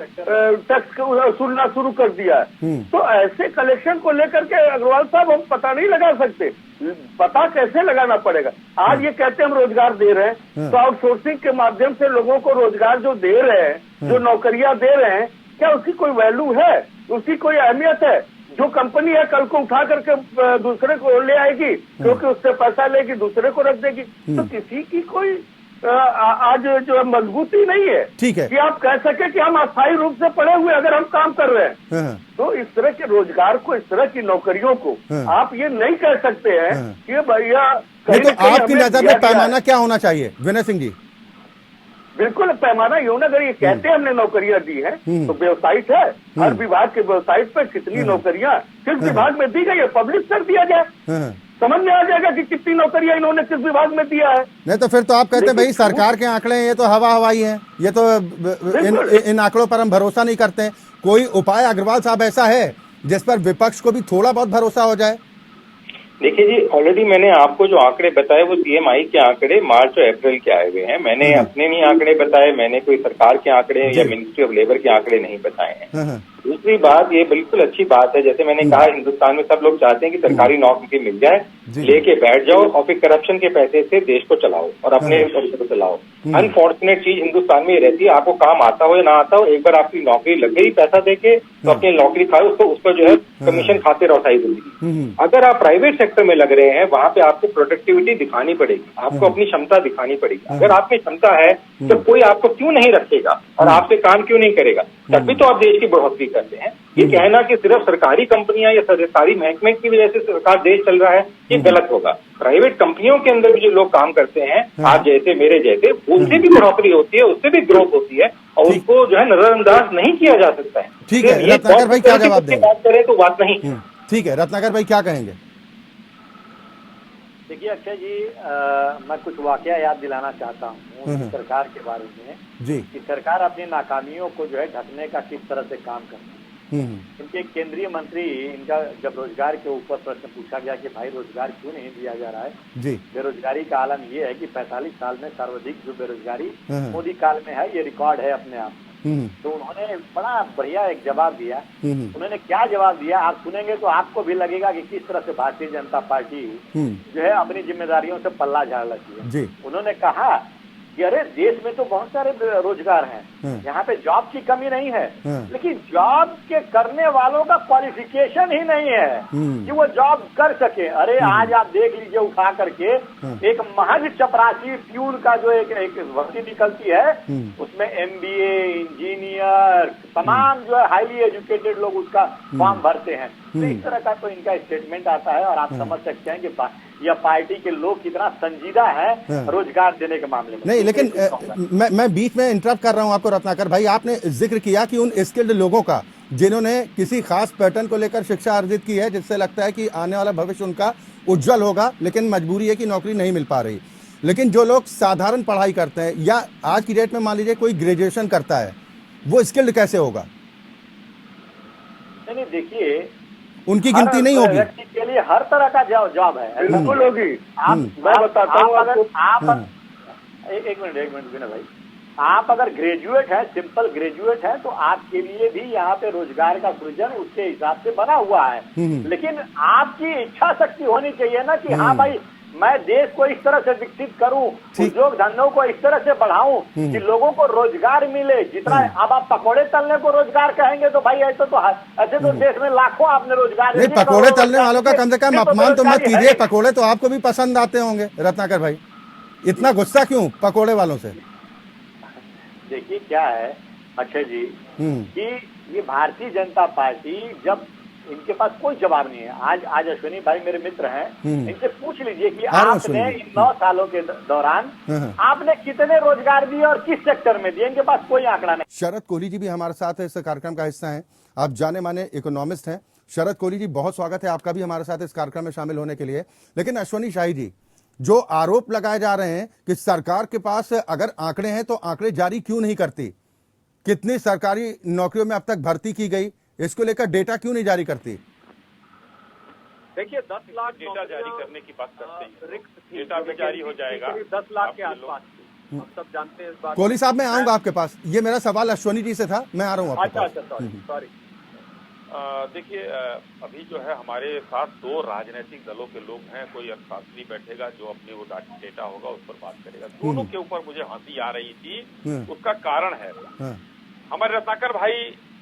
टैक्स वसूलना शुरू कर दिया है। तो ऐसे कलेक्शन को लेकर के अग्रवाल साहब हम पता नहीं लगा सकते। पता कैसे लगाना पड़ेगा? आज ये कहते हैं हम रोजगार दे रहे हैं, तो आउटसोर्सिंग के माध्यम से लोगों को रोजगार जो दे रहे हैं, जो नौकरियां दे रहे हैं, क्या उसकी कोई वैल्यू है, उसकी कोई अहमियत है? जो कंपनी है कल को उठा करके दूसरे को ले आएगी, क्योंकि उससे पैसा लेगी, दूसरे को रख देगी। तो किसी की कोई आज जो मजबूती नहीं है, ठीक है, कि आप कह सके कि हम अस्थायी रूप से पड़े हुए अगर हम काम कर रहे हैं। तो इस तरह के रोजगार को, इस तरह की नौकरियों को आप ये नहीं कह सकते हैं कि भैया। तो आपकी नजर में पैमाना क्या होना चाहिए विनय सिंह जी? बिल्कुल पैमाना ये होना, अगर ये कहते हैं हमने नौकरियां दी है तो वेबसाइट है, हर विभाग के वेबसाइट पर कितनी नौकरियां किस विभाग में दी गई है पब्लिश कर दिया जाए, समझ में आ जाएगा कि कितनी नौकरियां इन्होंने किस विभाग में दिया है। नहीं तो फिर तो आप कहते हैं भाई सरकार के आंकड़े हैं, ये तो हवा हवाई है, ये तो इन आंकड़ों पर हम भरोसा नहीं करते। कोई उपाय अग्रवाल साहब ऐसा है जिस पर विपक्ष को भी थोड़ा बहुत भरोसा हो जाए? देखिए जी, ऑलरेडी मैंने आपको जो आंकड़े बताए वो सीएमआई के आंकड़े मार्च और अप्रैल के आए हुए हैं। मैंने अपने नहीं आंकड़े बताए, मैंने कोई सरकार के आंकड़े या मिनिस्ट्री ऑफ लेबर के आंकड़े नहीं बताए हैं। दूसरी बात, ये बिल्कुल अच्छी बात है, जैसे मैंने कहा हिंदुस्तान में सब लोग चाहते हैं कि सरकारी नौकरी मिल जाए, लेके बैठ जाओ और फिर करप्शन के पैसे से देश को चलाओ और अपने को चलाओ। अनफॉर्चुनेट चीज हिंदुस्तान में ये रहती है, आपको काम आता हो या ना आता हो, एक बार आपकी नौकरी लग गई पैसा देके तो अपनी नौकरी खाओ, उसको उस पर जो है कमीशन खाते रहो सारी जिंदगी। अगर आप प्राइवेट सेक्टर में लग रहे हैं, वहां पे आपको प्रोडक्टिविटी दिखानी पड़ेगी, आपको अपनी क्षमता दिखानी पड़ेगी। अगर आप में क्षमता है तो कोई आपको क्यों नहीं रखेगा और आपसे काम क्यों नहीं करेगा? तभी तो आप देश की बढ़ोतरी करते हैं। ये कहना कि सिर्फ सरकारी कंपनियां या सरकारी महकमे की वजह से सरकार देश चल रहा है, ये गलत होगा। प्राइवेट कंपनियों के अंदर भी जो लोग काम करते हैं, आप जैसे मेरे जैसे, उनसे भी बढ़ोतरी होती है, उससे भी ग्रोथ होती है और उनको जो है नजरअंदाज नहीं किया जा सकता है। ठीक है, रत्नाकर भाई क्या जवाब देंगे? बात करें तो बात नहीं। ठीक है, रत्नाकर भाई क्या कहेंगे? देखिए अक्षय जी, मैं कुछ वाकया याद दिलाना चाहता हूँ सरकार के बारे में जी, कि सरकार अपनी नाकामियों को जो है ढकने का किस तरह से काम करती है। इनके केंद्रीय मंत्री, इनका जब रोजगार के ऊपर प्रश्न पूछा गया कि भाई रोजगार क्यों नहीं दिया जा रहा है जी, बेरोजगारी का आलम ये है कि 45 साल में सर्वाधिक जो बेरोजगारी मोदी काल में है, ये रिकॉर्ड है अपने आप। तो उन्होंने बड़ा बढ़िया एक जवाब दिया। उन्होंने क्या जवाब दिया आप सुनेंगे तो आपको भी लगेगा कि किस तरह से भारतीय जनता पार्टी जो है अपनी जिम्मेदारियों से पल्ला झाड़ लगी है। उन्होंने कहा कि अरे देश में तो बहुत सारे रोजगार हैं, यहाँ पे जॉब की कमी नहीं है, लेकिन जॉब के करने वालों का क्वालिफिकेशन ही नहीं है कि वो जॉब कर सके। अरे आज आप देख लीजिए उठा करके एक महज चपरासी फ्यूल का जो एक भर्ती निकलती है, उसमें MBA, इंजीनियर, तमाम जो है हाईली एजुकेटेड लोग उसका फॉर्म भरते हैं। तो इस तरह का तो इनका स्टेटमेंट आता है और आप समझ सकते हैं कि यह पार्टी के लोग कितना संजीदा है रोजगार देने के मामले में। नहीं, लेकिन मैं बीच में इंटरप्ट कर रहा हूं आपको रत्नाकर भाई। आपने जिक्र किया कि उन स्किल्ड लोगों का जिन्होंने किसी खास पैटर्न को लेकर शिक्षा अर्जित की है, जिससे लगता है कि आने वाला भविष्य उनका उज्जवल होगा, लेकिन मजबूरी है कि नौकरी नहीं मिल पा रही। लेकिन जो लोग साधारण पढ़ाई करते हैं या आज की डेट में मान लीजिए कोई ग्रेजुएशन करता है, वो स्किल्ड कैसे होगा? नहीं देखिए, उनकी गिनती नहीं होगी। व्यक्ति के लिए हर तरह का जॉब है, बिल्कुल होगी। मैं बताता हूँ आपको। एक मिनट विनय भाई, आप अगर ग्रेजुएट है, सिंपल ग्रेजुएट है, तो आपके लिए भी यहाँ पे रोजगार का सृजन उसके हिसाब से बना हुआ है। लेकिन आपकी इच्छा शक्ति होनी चाहिए ना कि हाँ भाई मैं देश को इस तरह से विकसित करूं, उद्योग धंधों को इस तरह से बढ़ाऊं कि लोगों को रोजगार मिले। जितना अब आप पकोड़े तलने को रोजगार कहेंगे तो भाई ऐसे तो देश में लाखों आपने रोजगार नहीं, पकोड़े तलने वालों का कम से कम अपमान तो मत कीजिए। पकोड़े तो आपको भी पसंद आते होंगे रत्नाकर भाई, इतना गुस्सा क्यों पकोड़े वालों से? देखिए क्या है अक्षय जी कि ये भारतीय जनता पार्टी, जब इनके पास कोई जवाब नहीं है। आज अश्विनी भाई मेरे मित्र हैं, इनसे पूछ लीजिए कि आपने इन 9 सालों के दौरान आपने कितने रोजगार दिए और किस सेक्टर में दिए, इनके पास कोई आंकड़ा नहीं। शरद कोहली जी भी हमारे साथ इस कार्यक्रम का हिस्सा हैं। आप जाने माने इकोनॉमिस्ट हैं। शरद कोहली जी, बहुत स्वागत है आपका भी हमारे साथ इस कार्यक्रम में शामिल होने के लिए। लेकिन अश्विनी शाही जी, जो आरोप लगाए जा रहे हैं कि सरकार के पास अगर आंकड़े हैं तो आंकड़े जारी क्यों नहीं करती, कितनी सरकारी नौकरियों में अब तक भर्ती की गई, इसको लेकर डेटा क्यों नहीं जारी करती? देखिए 10 लाख डेटा जारी करने की बात करते हैं, डेटा भी जारी हो जाएगा 10 लाख के आसपास। हम सब जानते हैं इस बात। कोहली साहब, मैं आऊंगा आपके पास। ये मेरा सवाल अश्विनी जी से था, मैं आ रहा हूँ आपके पास। सॉरी। देखिए अभी जो है हमारे साथ 2 राजनीतिक दलों के लोग हैं। कोई अर्थशास्त्री बैठेगा जो अपनी वो डेटा होगा उस पर बात करेगा। दोनों के ऊपर मुझे हंसी आ रही थी, उसका कारण है हमारे रत्नाकर भाई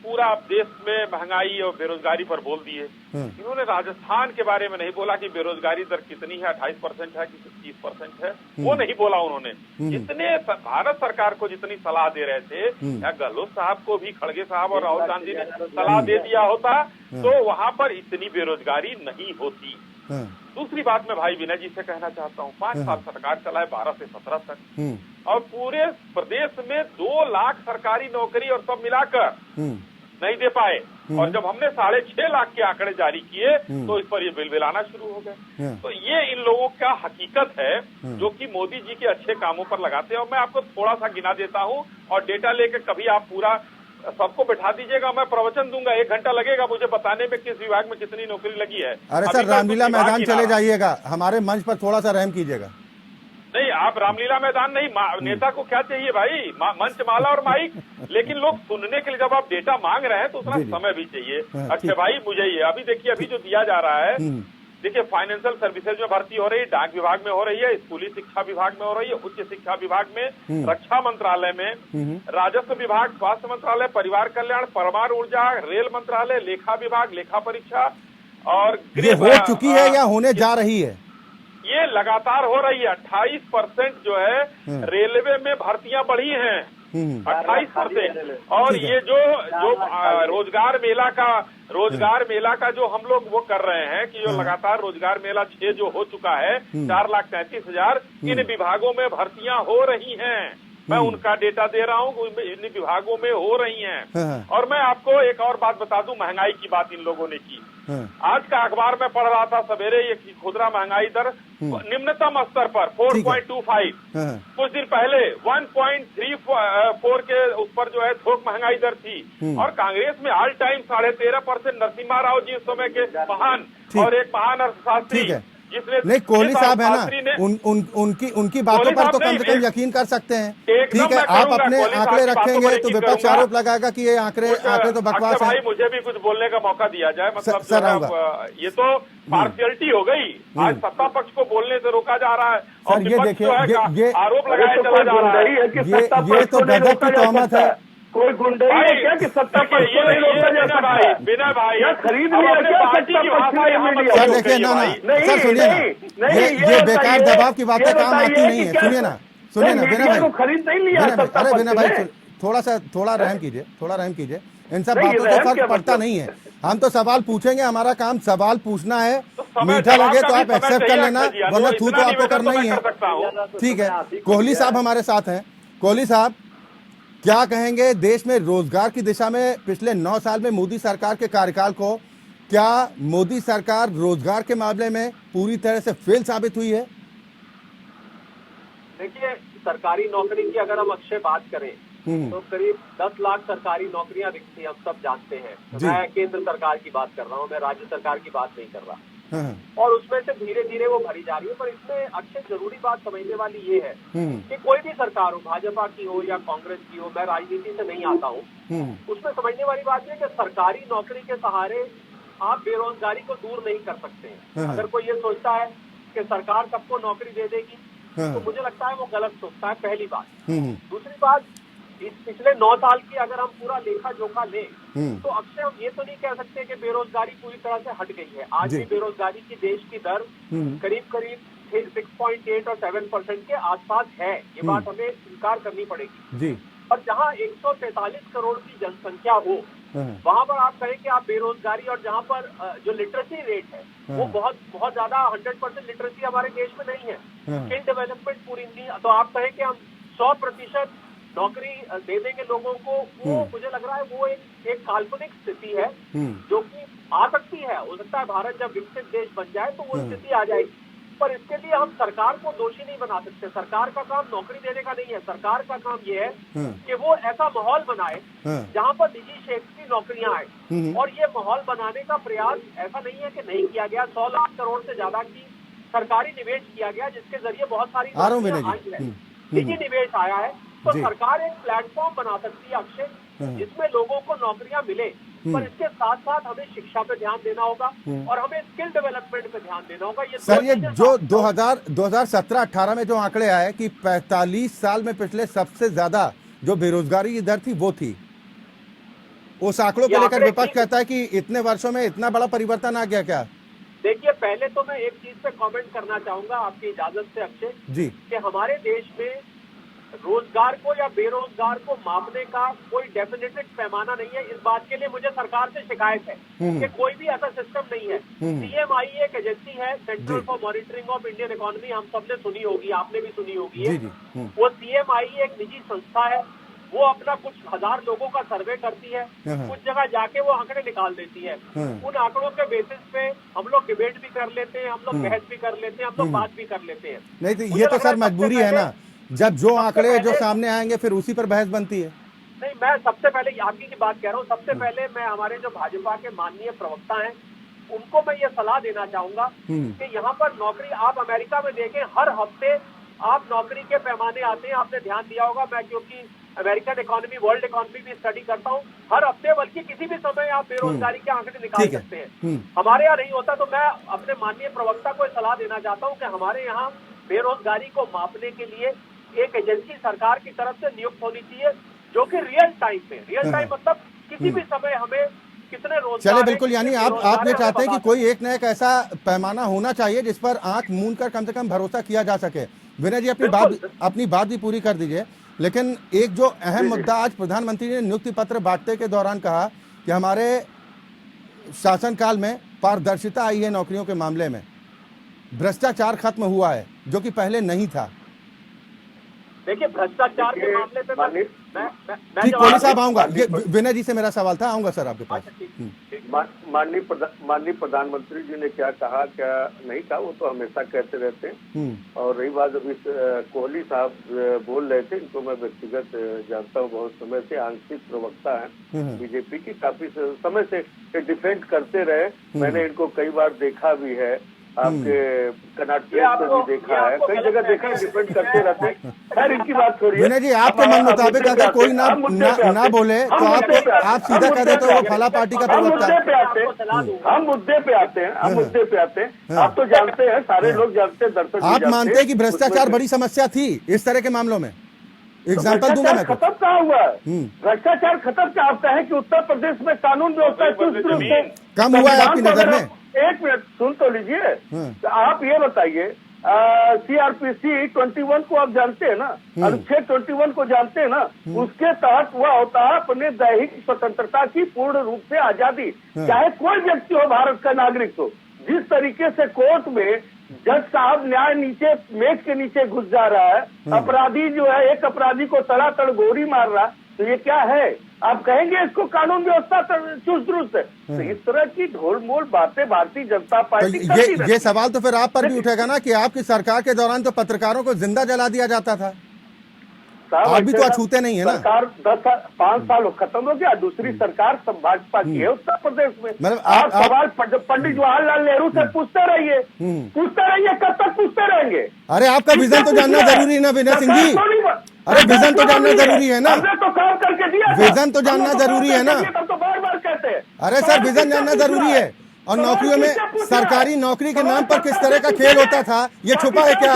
पूरा देश में महंगाई और बेरोजगारी पर बोल दिए। इन्होंने राजस्थान के बारे में नहीं बोला कि बेरोजगारी दर कितनी है, 28% है कि 30% है, वो नहीं बोला उन्होंने। जितने भारत सरकार को जितनी सलाह दे रहे थे, या गहलोत साहब को भी खड़गे साहब और राहुल गांधी ने सलाह दे दिया होता तो वहां पर इतनी बेरोजगारी नहीं होती। दूसरी बात मैं भाई विनय जी से कहना चाहता हूँ, 5 साल सरकार चलाए 12 से 17 तक, और पूरे प्रदेश में 2 लाख सरकारी नौकरी और सब मिलाकर नहीं दे पाए, और जब हमने 6.5 लाख के आंकड़े जारी किए तो इस पर ये बिलबिलाना शुरू हो गए। तो ये इन लोगों का हकीकत है जो कि मोदी जी के अच्छे कामों पर लगाते हैं। और मैं आपको थोड़ा सा गिना देता हूँ और डेटा लेके कभी आप पूरा सबको बैठा दीजिएगा, मैं प्रवचन दूंगा, 1 घंटा लगेगा मुझे बताने में किस विभाग में कितनी नौकरी लगी है। अरे सर, रामलीला मैदान चले जाइएगा, हमारे मंच पर थोड़ा सा रहम कीजिएगा। नहीं, आप रामलीला मैदान नहीं, नेता को क्या चाहिए भाई, मंच माला और माइक, लेकिन लोग सुनने के लिए जब आप डेटा मांग रहे हैं तो उतना समय भी चाहिए। अच्छा भाई, मुझे ये अभी देखिए, अभी जो दिया जा रहा है, देखिए फाइनेंशियल सर्विसेज में भर्ती हो रही है, डाक विभाग में हो रही है, स्कूली शिक्षा विभाग में हो रही है, उच्च शिक्षा विभाग में, रक्षा मंत्रालय में, राजस्व विभाग, स्वास्थ्य मंत्रालय, परिवार कल्याण, परमाणु ऊर्जा, रेल मंत्रालय, लेखा विभाग, लेखा परीक्षा और ये हो चुकी है या होने जा रही है? ये लगातार हो रही है। 28% जो है रेलवे में भर्तियां बढ़ी हैं, 28%। और ये जो रोजगार मेला का जो हम लोग वो कर रहे हैं कि जो लगातार रोजगार मेला 6 जो हो चुका है, 4,33,000 इन विभागों में भर्तियां हो रही हैं। मैं उनका डेटा दे रहा हूँ, इन विभागों में हो रही हैं। और मैं आपको एक और बात बता दूं, महंगाई की बात इन लोगों ने की। आज का अखबार में पढ़ रहा था सवेरे, ये खुदरा महंगाई दर निम्नतम स्तर पर 4.25, कुछ दिन पहले 1.34 के उस पर जो है थोक महंगाई दर थी। और कांग्रेस में ऑल टाइम 13.5% नरसिम्हा राव जी उस समय के महान और एक महान अर्थशास्त्री, नहीं, कोहली साहब है ना, उनकी बातों पर तो कम से कम यकीन कर सकते हैं। ठीक है, आप अपने आंकड़े रखेंगे तो विपक्ष आरोप लगाएगा कि ये आंकड़े तो बकवास है। भाई, मुझे भी कुछ बोलने का मौका दिया जाए, मतलब ये तो पार्शियलिटी हो गई। आज सत्ता पक्ष को बोलने से रोका जा रहा है और सर, ये देखिए, ये आरोप लगाया चला जा रहा है। ये तो गजब की तहमत है। कोई गुंडई है क्या कि सत्ता पक्ष को नहीं रोका जा सकता? बिना भाई खरीद लिया क्या सत्ता पक्ष ने मीडिया? सर देखिए ना, सर सुनिए ना, ये बेकार दबाव की बातें काम आती नहीं है। सुनिए ना बिना भाई, खरीद नहीं लिया। अरे बिना भाई, थोड़ा रहम कीजिए, इन सब बातों से फर्क पड़ता नहीं है। हम तो सवाल पूछेंगे, हमारा काम सवाल पूछना है। मीठा लगे तो आप एक्सेप्ट कर लेना, वरना थू तो आपको करना ही है। ठीक है, कोहली साहब हमारे साथ हैं। कोहली साहब, क्या कहेंगे देश में रोजगार की दिशा में पिछले 9 साल में मोदी सरकार के कार्यकाल को? क्या मोदी सरकार रोजगार के मामले में पूरी तरह से फेल साबित हुई है? देखिए, सरकारी नौकरी की अगर हम अक्षय बात करें तो करीब 10 लाख सरकारी नौकरियां रिक्त थी, हम सब जानते हैं। मैं केंद्र सरकार की बात कर रहा हूं, मैं राज्य सरकार की बात नहीं कर रहा। और उसमें से धीरे धीरे वो भरी जा रही है। पर इसमें अक्षय जरूरी बात समझने वाली ये है कि कोई भी सरकार हो, भाजपा की हो या कांग्रेस की हो, मैं राजनीति से नहीं आता हूँ, उसमें समझने वाली बात यह कि सरकारी नौकरी के सहारे आप बेरोजगारी को दूर नहीं कर सकते हैं। अगर कोई ये सोचता है कि सरकार सबको नौकरी दे देगी तो मुझे लगता है वो गलत सोचता है, पहली बात। दूसरी बात, इस पिछले 9 साल की अगर हम पूरा लेखा जोखा लें तो अक्षय हम ये तो नहीं कह सकते कि बेरोजगारी पूरी तरह से हट गई है। आज भी बेरोजगारी की देश की दर करीब 6.8 और 7% के आसपास है। ये बात हमें स्वीकार करनी पड़ेगी। और जहाँ 143 करोड़ की जनसंख्या हो, वहाँ पर आप कहें कि आप बेरोजगारी, और जहाँ पर जो लिटरेसी रेट है वो बहुत ज्यादा 100% लिटरेसी हमारे देश में नहीं है, स्किल डेवलपमेंट पूरी नहीं, तो आप कहें कि हम 100% नौकरी दे देंगे लोगों को, वो मुझे लग रहा है वो एक काल्पनिक स्थिति है जो कि आ सकती है। हो सकता है भारत जब विकसित देश बन जाए तो वो स्थिति आ जाएगी, पर इसके लिए हम सरकार को दोषी नहीं बना सकते। सरकार का काम नौकरी देने का नहीं है। सरकार का काम ये है कि वो ऐसा माहौल बनाए जहाँ पर निजी क्षेत्र की नौकरियां आए। और ये माहौल बनाने का प्रयास ऐसा नहीं है कि नहीं किया गया। 100 लाख करोड़ से ज्यादा की सरकारी निवेश किया गया, जिसके जरिए बहुत सारी निजी निवेश आया है। तो सरकार एक प्लेटफॉर्म बना सकती है अक्षय, जिसमें लोगों को नौकरियां मिले, पर इसके साथ साथ हमें शिक्षा पे ध्यान देना होगा और हमें स्किल डेवलपमेंट पे ध्यान देना होगा। ये सर, ये जो 2017-18 में जो आंकड़े आए कि 45 साल में पिछले सबसे ज्यादा जो बेरोजगारी की दर थी वो थी, उस आंकड़ों को लेकर विपक्ष कहता है कि इतने वर्षों में इतना बड़ा परिवर्तन आ गया क्या? देखिए, पहले तो मैं एक चीज पे कमेंट करना चाहूंगा आपकी इजाजत से अक्षय जी, कि हमारे देश में रोजगार को या बेरोजगार को मापने का कोई डेफिनेटिव पैमाना नहीं है। इस बात के लिए मुझे सरकार से शिकायत है कि कोई भी ऐसा सिस्टम नहीं है। CMI एक एजेंसी है, central for monitoring of Indian economy, हम सबने सुनी होगी, आपने भी सुनी होगी है। वो CMI एक निजी संस्था है, वो अपना कुछ हजार लोगों का सर्वे करती है, कुछ जगह जाके वो आंकड़े निकाल देती है। उन आंकड़ों के बेसिस पे हम लोग डिबेट भी कर लेते हैं, हम लोग बहस भी कर लेते हैं, हम लोग बात भी कर लेते हैं। नहीं तो ये तो सर मजबूरी है ना, जब जो आंकड़े जो सामने आएंगे फिर उसी पर बहस बनती है। नहीं, मैं सबसे पहले आपकी की बात कह रहा हूँ। सबसे पहले मैं हमारे जो भाजपा के माननीय प्रवक्ता हैं उनको मैं ये सलाह देना चाहूंगा कि यहाँ पर नौकरी, आप अमेरिका में देखें, हर हफ्ते आप नौकरी के पैमाने आते हैं। आपने ध्यान दिया होगा, मैं क्योंकि अमेरिकन इकोनॉमी, वर्ल्ड इकोनॉमी भी स्टडी करता हूँ, हर हफ्ते बल्कि किसी भी समय आप बेरोजगारी के आंकड़े निकाल सकते हैं। हमारे यहाँ नहीं होता, तो मैं अपने माननीय प्रवक्ता को सलाह देना चाहता हूँ कि हमारे यहाँ बेरोजगारी को मापने के लिए एक एजेंसी सरकार की तरफ से नियुक्त होनी चाहिए, जो कि रियल टाइम पे, रियल टाइम मतलब किसी भी समय हमें कितने रोजगार, चले बिल्कुल, यानी आप ये चाहते हैं कि कोई एक न एक ऐसा पैमाना होना चाहिए जिस पर आंख मूंद कर कम से कम भरोसा किया जा सके। विनय जी अपनी बात भी पूरी कर दीजिए। लेकिन एक जो अहम मुद्दा आज प्रधानमंत्री ने नियुक्ति पत्र बांटते के दौरान कहा कि हमारे शासनकाल में पारदर्शिता आई है, नौकरियों के मामले में भ्रष्टाचार खत्म हुआ है, जो कि पहले नहीं था। देखिए, भ्रष्टाचार के मामले पे मैं ठीक, कोहली साहब आऊंगा, ये विनय जी से मेरा सवाल था, आऊंगा सर आपके पास। माननीय प्रधानमंत्री जी ने क्या कहा क्या नहीं कहा वो तो हमेशा कहते रहते हैं। और रही बात अभी कोहली साहब बोल रहे थे, इनको मैं व्यक्तिगत जानता हूँ, बहुत समय से आंशिक प्रवक्ता है बीजेपी की, काफी समय से डिफेंड करते रहे। मैंने इनको कई बार देखा भी है, आपके कर्नाटक में भी देखा है, कई जगह देखा है, डिपेंड करते रहते हैं। खैर इनकी बात छोड़िए। विनय जी, आपके मन मुताबिक अगर कोई ना बोले तो आप सीधा कह देते हो वो फला पार्टी का प्रवक्ता है। हम मुद्दे पे आते हैं। आप तो जानते हैं, सारे लोग जानते हैं, दर्शक आप मानते हैं कि भ्रष्टाचार बड़ी समस्या थी इस तरह के मामलों में? एग्जाम्पल दूंगा मैं। खत्म कहाँ हुआ है भ्रष्टाचार? खत्म क्या होता है कि उत्तर प्रदेश में कानून व्यवस्था चुस्त रूप से कम हुआ है आपकी नजर में? एक मिनट सुन तो लीजिए। तो आप ये बताइए, CRPC 21 को आप जानते हैं ना, अनुच्छेद 21 को जानते हैं ना, उसके तहत हुआ होता है अपने दैहिक स्वतंत्रता की पूर्ण रूप से आजादी, चाहे कोई व्यक्ति हो, भारत का नागरिक हो। जिस तरीके से कोर्ट में जज साहब न्याय नीचे मेज के नीचे घुस जा रहा है, अपराधी जो है एक अपराधी को तड़ातड़ गोली मार रहा, तो ये क्या है? आप कहेंगे इसको कानून व्यवस्था चुस्त दुरुस्त है? तो इस तरह की ढोल मोल बातें भारतीय जनता पार्टी तो ये सवाल तो फिर आप पर भी उठेगा ना कि आपकी सरकार के दौरान तो पत्रकारों को जिंदा जला दिया जाता था, आप भी तो अछूते नहीं है ना। सरकार 5 साल खत्म हो गया, दूसरी सरकार सब भाजपा की है उत्तर प्रदेश में। मतलब आप सवाल पंडित जवाहरलाल नेहरू से पूछते रहिए, कब तक पूछते रहेंगे? अरे आपका विजन तो जानना जरूरी है ना विनय सिंह जी, अरे विजन तो जानना जरूरी है ना, तो काम करके दिया, विजन तो जानना जरूरी है ना। तो बार बार कहते हैं। अरे सर, विजन जानना जरूरी है। और नौकरियों में, सरकारी नौकरी के नाम पर किस तरह का खेल होता था ये छुपा है क्या?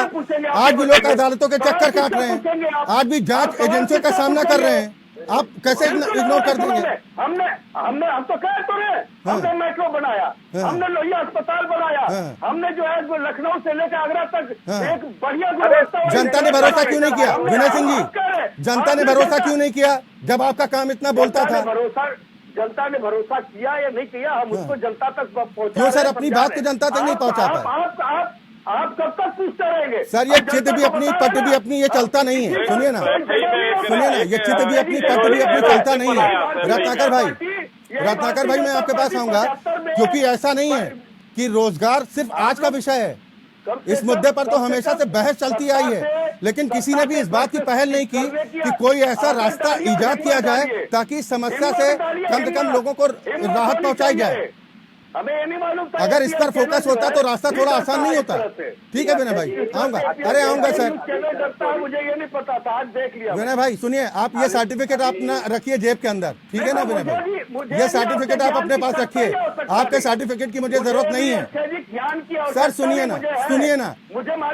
आज भी लोग अदालतों के चक्कर काट रहे हैं, आज भी जांच एजेंसियों का सामना कर रहे हैं, आप कैसे इग्नोर कर देंगे? हम तो कह तो रहे, हमने मेट्रो बनाया, हमने लोहिया अस्पताल बनाया, हमने जो है लखनऊ से लेकर आगरा तक एक बढ़िया व्यवस्था। जनता ने भरोसा क्यों नहीं किया विनय सिंह जी? जनता ने भरोसा क्यों नहीं किया जब आपका काम इतना बोलता था? जनता ने भरोसा किया या नहीं किया, हम उसको जनता तक पहुंचा। क्यों सर, अपनी बात को जनता तक नहीं पहुंचा पाए? आप कब तक पूछते रहेंगे? सर, ये चित भी अपनी पट भी अपनी, ये चलता नहीं है। सुनिए ना, ये चित भी अपनी पट भी अपनी चलता नहीं है। रत्नाकर भाई मैं आपके पास आऊंगा, क्योंकि ऐसा नहीं है कि रोजगार सिर्फ आज का विषय है। इस मुद्दे पर तो हमेशा से बहस चलती आई है, लेकिन किसी ने भी इस बात की पहल नहीं की कि कोई ऐसा रास्ता इजाद किया जाए ताकि समस्या से कम लोगों को राहत पहुंचाई जाए। हमें ये नहीं मालूम था। अगर इस पर फोकस होता तो रास्ता थोड़ा आसान नहीं होता। ठीक है विनय भाई, आऊंगा। अरे आऊंगा सर, मुझे ये नहीं पता था, आज देख लिया। विनय भाई सुनिए, आप ये सर्टिफिकेट आप ना रखिए जेब के अंदर, ठीक है ना विनय भाई? ये सर्टिफिकेट आप अपने पास रखिए, आपके सर्टिफिकेट की मुझे जरूरत नहीं है। सर सुनिए ना,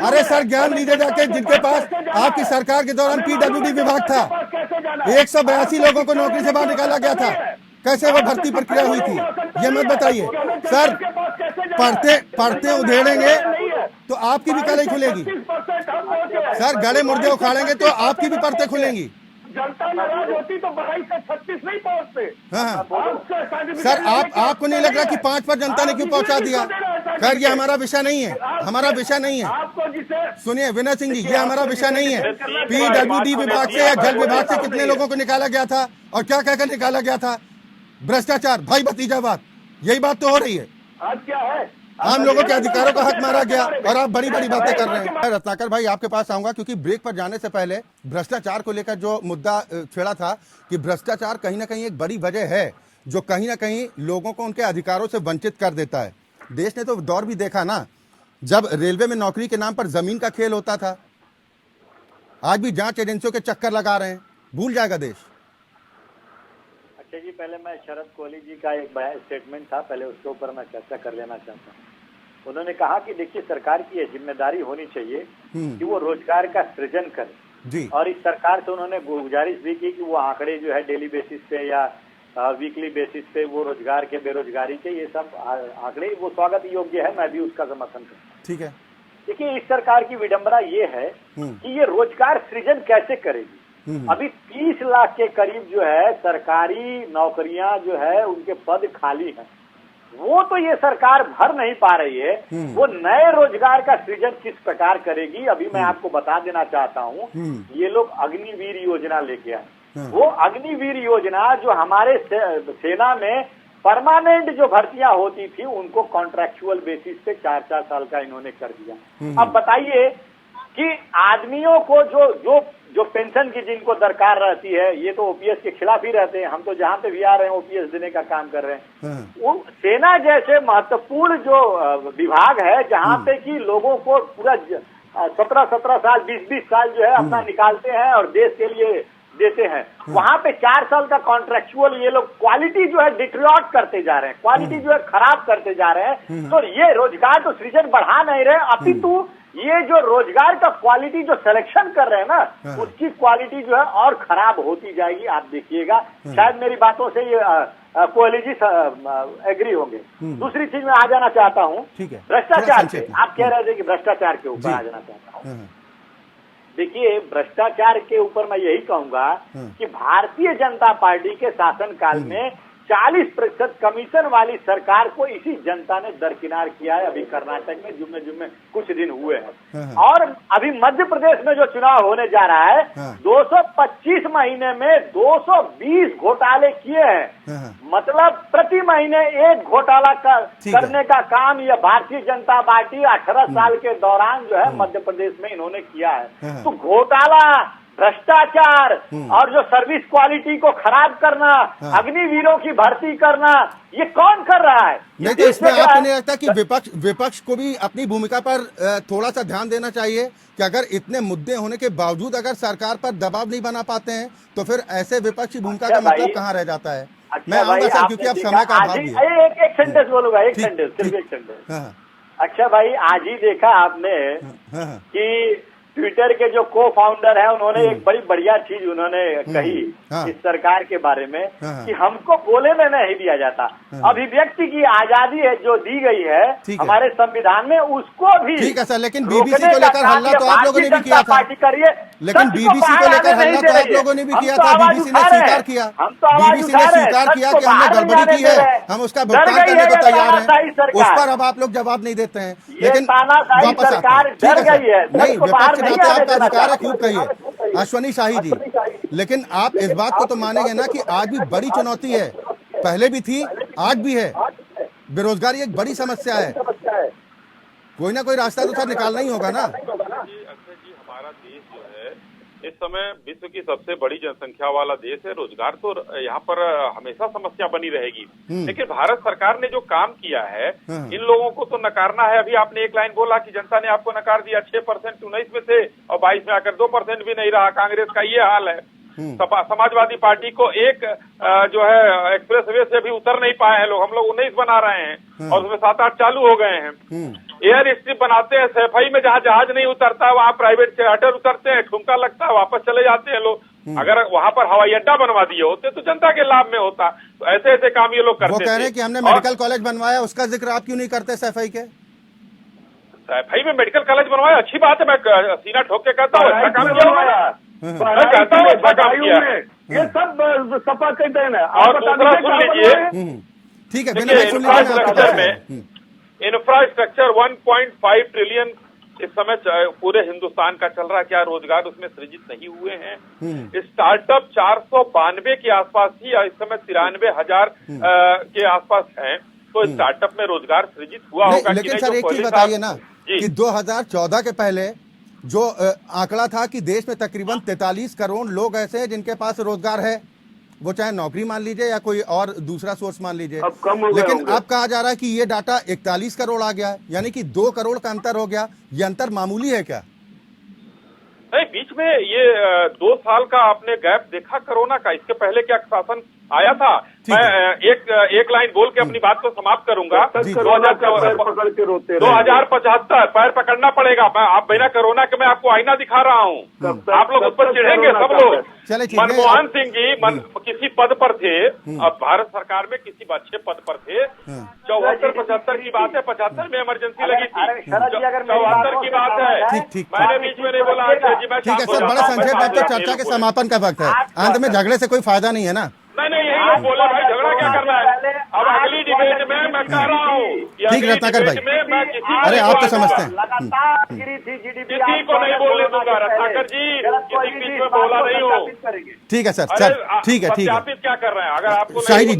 अरे सर ज्ञान लीजिए जाके जिनके पास आपकी सरकार के दौरान PWD विभाग था, 182 लोगों को नौकरी से बाहर निकाला गया था। कैसे वो भर्ती प्रक्रिया हुई थी, ये मत बताइए सर। पढ़ते उधेड़ेंगे तो आपकी भी कलाई खुलेगी सर, गड़े मुर्दे उखाड़ेंगे तो आपकी भी परतें खुलेंगी। जनता नाराज होती तो 22 से 36 नहीं पहुंचते। हाँ सर, आपको नहीं लग रहा कि 5 पर जनता ने क्यों पहुंचा दिया? खैर ये हमारा विषय नहीं है, हमारा विषय नहीं है। आपको जिसे सुनिए विनय सिंह जी, ये हमारा विषय नहीं है। पीडब्ल्यूडी विभाग से या जल विभाग से कितने लोगों को निकाला गया था और क्या कहकर निकाला गया था? भ्रष्टाचार, भाई भतीजावाद, यही बात तो हो रही है। आज क्या है, आम लोगों के अधिकारों का हक मारा गया और आप बड़ी बड़ी बातें कर रहे हैं। रत्नाकर भाई आपके पास आऊंगा, क्योंकि ब्रेक पर जाने से पहले भ्रष्टाचार को लेकर जो मुद्दा छेड़ा था कि भ्रष्टाचार कहीं ना कहीं एक बड़ी वजह है जो कहीं ना कहीं लोगों को उनके अधिकारों से वंचित कर देता है। देश ने तो दौर भी देखा ना, जब रेलवे में नौकरी के नाम पर जमीन का खेल होता था। आज भी जांच एजेंसियों के चक्कर लगा रहे हैं, भूल जाएगा देश। अच्छा जी, पहले मैं शरद कोहली जी का एक स्टेटमेंट था, पहले उसके ऊपर मैं चर्चा कर लेना चाहता हूँ। उन्होंने कहा कि देखिए सरकार की यह जिम्मेदारी होनी चाहिए कि वो रोजगार का सृजन करे जी। और इस सरकार से उन्होंने गुजारिश भी की कि वो आंकड़े जो है डेली बेसिस पे या वीकली बेसिस पे वो रोजगार के, बेरोजगारी के, ये सब आंकड़े वो स्वागत योग्य है, मैं भी उसका समर्थन करता हूँ। ठीक है, देखिए इस सरकार की विडंबना ये है कि ये रोजगार सृजन कैसे करेगी। अभी 30 लाख के करीब जो है सरकारी नौकरियां जो है उनके पद खाली हैं, वो तो ये सरकार भर नहीं पा रही है। वो नए रोजगार का सृजन किस प्रकार करेगी, अभी मैं आपको बता देना चाहता हूँ। ये लोग अग्निवीर योजना लेके आए। वो अग्निवीर योजना जो हमारे सेना में परमानेंट जो भर्तियां होती थी उनको कॉन्ट्रैक्चुअल बेसिस पे 4-4 साल का इन्होंने कर दिया। अब बताइए कि आदमियों को जो पेंशन की जिनको दरकार रहती है, ये तो ओपीएस के खिलाफ ही रहते हैं। हम तो जहां पे भी आ रहे हैं ओपीएस देने का काम कर रहे हैं। वो सेना जैसे महत्वपूर्ण जो विभाग है जहां पे कि लोगों को पूरा 17-17 साल, 20-20 साल जो है अपना निकालते हैं और देश के लिए देते हैं, वहां पे 4 साल का कॉन्ट्रैक्चुअल ये लोग क्वालिटी जो है डिट्रियोट करते जा रहे हैं, क्वालिटी जो है खराब करते जा रहे हैं। तो ये रोजगार तो सृजन बढ़ा नहीं रहे, अपितु ये जो रोजगार का क्वालिटी जो सिलेक्शन कर रहे हैं ना, उसकी क्वालिटी जो है और खराब होती जाएगी, आप देखिएगा। शायद मेरी बातों से ये कोहली जी एग्री होंगे। दूसरी चीज मैं आ जाना चाहता हूँ भ्रष्टाचार पे। आप कह रहे थे कि भ्रष्टाचार के ऊपर आ जाना चाहता हूँ। देखिए भ्रष्टाचार के ऊपर मैं यही कहूंगा कि भारतीय जनता पार्टी के शासनकाल में 40% कमीशन वाली सरकार को इसी जनता ने दरकिनार किया है। अभी कर्नाटक में जुम्मे कुछ दिन हुए हैं और अभी मध्य प्रदेश में जो चुनाव होने जा रहा है 225 महीने में 220 घोटाले किए हैं। मतलब प्रति महीने एक घोटाला करने का काम यह भारतीय जनता पार्टी 18 साल के दौरान जो है मध्य प्रदेश में इन्होंने किया है। तो घोटाला, भ्रष्टाचार और जो सर्विस क्वालिटी को खराब करना, अग्निवीरों की भर्ती करना, ये कौन कर रहा है? नहीं तो इसमें आपको नहीं लगता कि विपक्ष को भी अपनी भूमिका पर थोड़ा सा ध्यान देना चाहिए कि अगर इतने मुद्दे होने के बावजूद अगर सरकार पर दबाव नहीं बना पाते हैं तो फिर ऐसे विपक्षी भूमिका का मतलब कहाँ रह जाता है? मैं आऊंगा सर, क्योंकि अब समय का अभाव भी है। एक सेंटेंस बोलूंगा, एक सेंटेंस, सिर्फ एक सेंटेंस। अच्छा भाई, आज ही देखा आपने कि ट्विटर के जो को फाउंडर है उन्होंने एक बड़ी बढ़िया चीज उन्होंने कही इस सरकार के बारे में कि हमको बोले में नहीं दिया जाता। अभिव्यक्ति की आजादी है जो दी गई है हमारे संविधान में, उसको भी ठीक है सर, लेकिन बीबीसी को लेकर हल्ला तो आप लोगों ने भी किया था। लेकिन बीबीसी को लेकर हल्ला तो आप लोगों ने भी किया था। बीबीसी ने स्वीकार किया, बीबीसी ने स्वीकार किया कि हमने गड़बड़ी की है, हम उसका भुगतान करने को तैयार हैं। उस पर अब आप लोग जवाब नहीं देते हैं। लेकिन वापस आते हैं, नहीं विपक्ष में तो आपका अधिकार है, खूब कहिए अश्वनी शाही जी। लेकिन आप इस बात को तो मानेंगे ना कि आज भी बड़ी चुनौती है, पहले भी थी आज भी है, बेरोजगारी एक बड़ी समस्या है। कोई ना कोई रास्ता तो सर निकालना ही होगा ना। अक्षय जी, हमारा देश जो है इस समय विश्व की सबसे बड़ी जनसंख्या वाला देश है। रोजगार तो यहाँ पर हमेशा समस्या बनी रहेगी, लेकिन भारत सरकार ने जो काम किया है इन लोगों को तो नकारना है। अभी आपने एक लाइन बोला कि जनता ने आपको नकार दिया, 6% 19 में थे और 22 में आकर 2% भी नहीं रहा। कांग्रेस का ये हाल है। समाजवादी पार्टी को एक जो है एक्सप्रेस वे से भी उतर नहीं पाए हैं लोग। हम लोग 19 बना रहे हैं और उसमें 7-8 चालू हो गए हैं। एयर स्ट्रिप बनाते हैं, सफाई में जहाँ जहाज नहीं उतरता वहाँ प्राइवेट चार्टर उतरते हैं, ठुमका लगता है, वापस चले जाते हैं लोग। अगर वहाँ पर हवाई अड्डा बनवा दिए होते तो जनता के लाभ में होता। तो ऐसे ऐसे काम ये लोग करते वो कह रहे हैं कि हमने मेडिकल कॉलेज बनवाया, उसका जिक्र आप क्यों नहीं करते सफाई के? सफाई में मेडिकल कॉलेज बनवाया, अच्छी बात है, मैं सीना ठोक के कहता हूँ अच्छा काम किया हुआ है, कहता हूँ अच्छा काम किया है। ये सब सपा के देन है। और दूसरा सुन लीजिए, ठीक है, इंफ्रास्ट्रक्चर 1.5 ट्रिलियन इस समय पूरे हिंदुस्तान का चल रहा है, क्या रोजगार उसमें सृजित नहीं हुए हैं? स्टार्टअप 492 के आसपास ही, इस समय 93,000 के आसपास हैं। तो स्टार्टअप में रोजगार सृजित हुआ होगा। लेकिन सर एक चीज बताइए ना कि 2014 के पहले जो आंकड़ा था कि देश में तकरीबन 43 करोड़ लोग ऐसे हैं जिनके पास रोजगार है, वो चाहे नौकरी मान लीजिए या कोई और दूसरा सोर्स मान लीजिए, लेकिन अब कहा जा रहा है कि ये डाटा 41 करोड़ आ गया है, यानी कि 2 करोड़ का अंतर हो गया। ये अंतर मामूली है क्या? नहीं, बीच में ये 2 साल का आपने गैप देखा कोरोना का, इसके पहले क्या शासन आया था? मैं एक लाइन बोल के अपनी बात को समाप्त करूंगा। 2075 पैर पकड़ना पड़ेगा। आप बिना कोरोना के मैं आपको आईना दिखा रहा हूँ, आप लोग उस पर चिढ़ेंगे सब लोग। मनमोहन सिंह जी किसी पद पर थे, अब भारत सरकार में किसी अच्छे पद पर थे। 74-75 की बात है, 75 में इमरजेंसी लगी थी, 74 की बात है। मैंने बीच में नहीं बोला। ठीक है सर, बड़ा संक्षेप है, तो चर्चा के समापन का वक्त है, अंत में झगड़े से कोई फायदा नहीं है ना? नहीं, यही लोग बोले भाई झगड़ा क्या करना है। अब अगली डिबेट में मैं कह रहा हूँ, ठीक रत्नाकर भाई, अरे आप तो समझते हैं, किसी को नहीं बोलने दूंगा रत्नाकर जी, किसी के बीच में बोला नहीं हो। ठीक है सर, चल ठीक है, ठीक है। क्या कर रहे हैं? अगर आपको शाही जी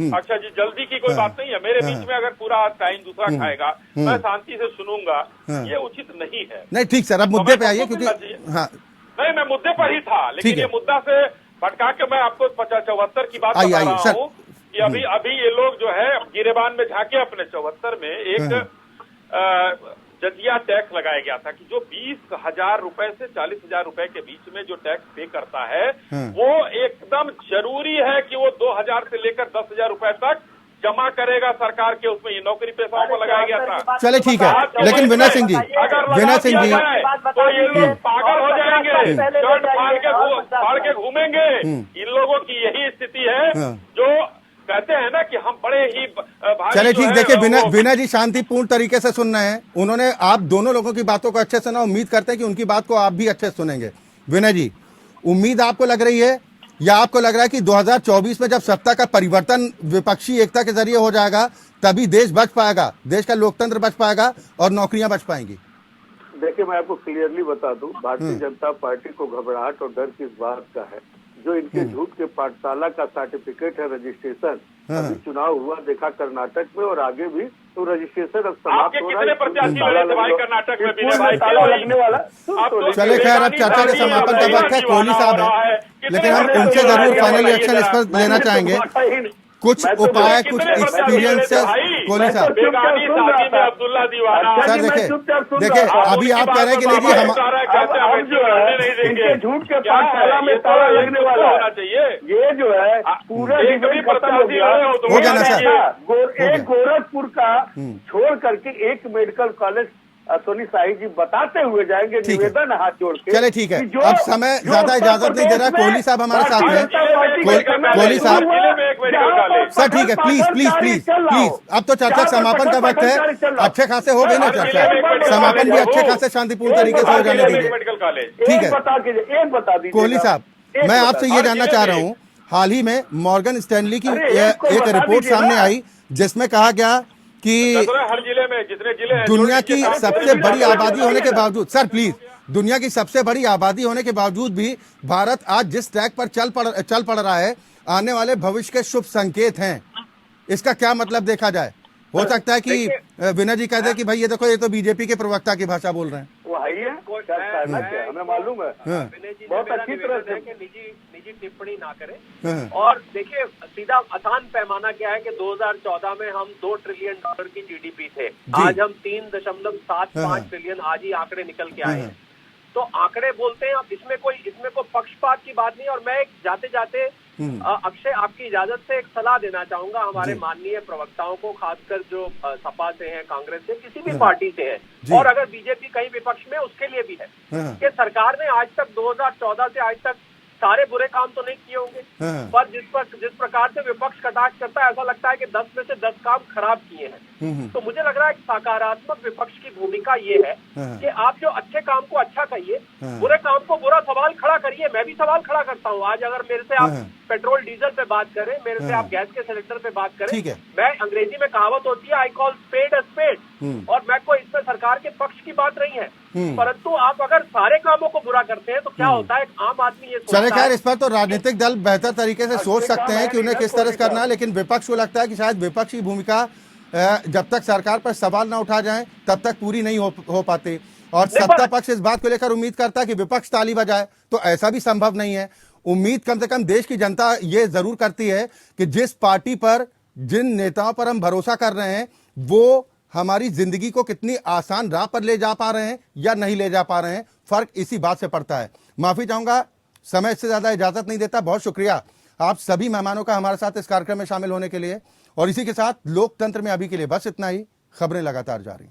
अच्छा जी, जल्दी की कोई बात नहीं है। मेरे बीच में अगर पूरा टाइम दूसरा खाएगा, मैं शांति से सुनूंगा, ये उचित नहीं है। नहीं ठीक सर, अब मुद्दे पे आइए, क्योंकि नहीं, मैं मुद्दे पर ही था, लेकिन ये मुद्दा से भटका के मैं आपको 74 की बात बता रहा हूँ कि अभी ये लोग जो है गिरेबान में झांके अपने 74 में एक जजिया टैक्स लगाया गया था कि जो 20,000 रुपए से 40,000 रुपए के बीच में जो टैक्स पे करता है, वो एकदम जरूरी है कि वो 2,000 से लेकर 10,000 रुपए तक जमा करेगा सरकार के, उसमें ये नौकरी पेशाओं को लगाया गया था। चले ठीक है, लेकिन विनय सिंह जी, तो ये लोग पागल हो जाएंगे, शर्ट फाड़ के घूमेंगे। इन लोगों की यही स्थिति है जो कहते हैं ना कि हम बड़े ही। चले ठीक, देखिए विनय जी शांतिपूर्ण तरीके से सुन रहे हैं, उन्होंने आप दोनों लोगों की बातों को अच्छे सुना, उम्मीद करते हैं कि उनकी बात को आप भी अच्छे से सुनेंगे। विनय जी, उम्मीद आपको लग रही है या आपको लग रहा है कि 2024 में जब सत्ता का परिवर्तन विपक्षी एकता के जरिए हो जाएगा तभी देश बच पाएगा, देश का लोकतंत्र बच पाएगा और नौकरियां बच पाएंगी? देखिए, मैं आपको क्लियरली बता दूं, भारतीय जनता पार्टी को घबराहट और डर किस बात का है? जो इनके झूठ के पाठशाला का सर्टिफिकेट है, रजिस्ट्रेशन, अभी चुनाव हुआ देखा कर्नाटक में और आगे भी, तो रजिस्ट्रेशन अब समाप्त हो रहा है। कर्नाटक में लगने वाला। चले खैर, अब चर्चा के समापन का वक्त है। कोहली साहब है, लेकिन हम उनसे जरूर फाइनल रिएक्शन इस पर लेना चाहेंगे, कुछ उपाय, कुछ एक्सपीरियंस। कोहली साहब सर, देखिए अभी आप कह रहे हैं कि नहीं जी, हम झूठ के पाठशाला में ताला लगने वाला होना चाहिए। ये जो है पूरा हो गया ना सर। एक गोरखपुर का छोड़ करके एक मेडिकल कॉलेज सोनी साही जी बताते हुए जाएंगे, निवेदन हाथ जोड़ के। चले ठीक है, अब समय ज्यादा इजाजत नहीं दे रहा है। कोहली साहब हमारे साथ हैं, कोहली साहब सर, ठीक है, प्लीज प्लीज प्लीज प्लीज, अब तो चर्चा समापन का वक्त है। अच्छे खासे हो गई ना चर्चा, समापन भी अच्छे खासे शांतिपूर्ण तरीके से हो जाने दीजिए, ठीक है। कोहली साहब, मैं आपसे ये जानना चाह रहा हूँ, हाल ही में मॉर्गन स्टैनली की एक रिपोर्ट सामने आई जिसमें कहा गया कि हर जिले में जितने जिले हैं, दुनिया की सबसे बड़ी आबादी होने के बावजूद, सर प्लीज, दुनिया की सबसे बड़ी आबादी होने के बावजूद भी भारत आज जिस ट्रैक पर चल पड़ रहा है, आने वाले भविष्य के शुभ संकेत हैं। इसका क्या मतलब देखा जाए? हो सकता है कि विनय जी कह दे कि भाई ये देखो, ये तो बीजेपी के प्रवक्ता की भाषा बोल रहे हैं। हमें मालूम है, बहुत अच्छी तरह से निजी टिप्पणी ना करें। और देखिए, सीधा आसान पैमाना क्या है कि 2014 में हम $2 ट्रिलियन की जीडीपी थे, आज हम 3.75 ट्रिलियन आज ही आंकड़े निकल के आए हैं। तो आंकड़े बोलते हैं। अब इसमें कोई पक्षपात की बात नहीं। और मैं एक जाते जाते अक्षय, आपकी इजाजत से एक सलाह देना चाहूंगा हमारे माननीय प्रवक्ताओं को, खासकर जो सपा से हैं, कांग्रेस से, किसी भी पार्टी से है, और अगर बीजेपी कहीं विपक्ष में, उसके लिए भी है कि सरकार ने आज तक 2014 से आज तक सारे बुरे काम तो नहीं किए होंगे, पर जिस प्रकार से विपक्ष कटाक्ष करता है, ऐसा लगता है कि 10 में से 10 काम खराब किए हैं। तो मुझे लग रहा है कि सकारात्मक विपक्ष की भूमिका ये है कि आप जो अच्छे काम को अच्छा कहिए, बुरे काम को बुरा सवाल खड़ा करिए। मैं भी सवाल खड़ा करता हूँ। आज अगर मेरे से आप पेट्रोल डीजल पे बात करें, मेरे से आप गैस के सिलेंडर पे बात करें, मैं अंग्रेजी में कहावत होती है, I call spade a spade, और मैं कोई इसमें सरकार के पक्ष की बात नहीं है, परंतु आप अगर सारे कामों को बुरा करते हैं तो क्या होता है, आम आदमी ये सोचता है। खैर, इस पर तो राजनीतिक दल बेहतर तरीके से सोच सकते हैं कि उन्हें किस तरह से करना है, लेकिन विपक्ष को लगता है कि शायद विपक्ष की भूमिका जब तक सरकार पर सवाल ना उठा जाए तब तक पूरी नहीं हो पाती, और सत्ता पक्ष इस बात को लेकर उम्मीद करता है कि विपक्ष ताली बजाए, तो ऐसा भी संभव नहीं है। उम्मीद कम से कम देश की जनता ये जरूर करती है कि जिस पार्टी पर, जिन नेताओं पर हम भरोसा कर रहे हैं, वो हमारी जिंदगी को कितनी आसान राह पर ले जा पा रहे हैं या नहीं ले जा पा रहे हैं, फर्क इसी बात से पड़ता है। माफी चाहूंगा, समय इससे ज्यादा इजाजत नहीं देता। बहुत शुक्रिया आप सभी मेहमानों का हमारे साथ इस कार्यक्रम में शामिल होने के लिए, और इसी के साथ लोकतंत्र में अभी के लिए बस इतना ही। खबरें लगातार जारी।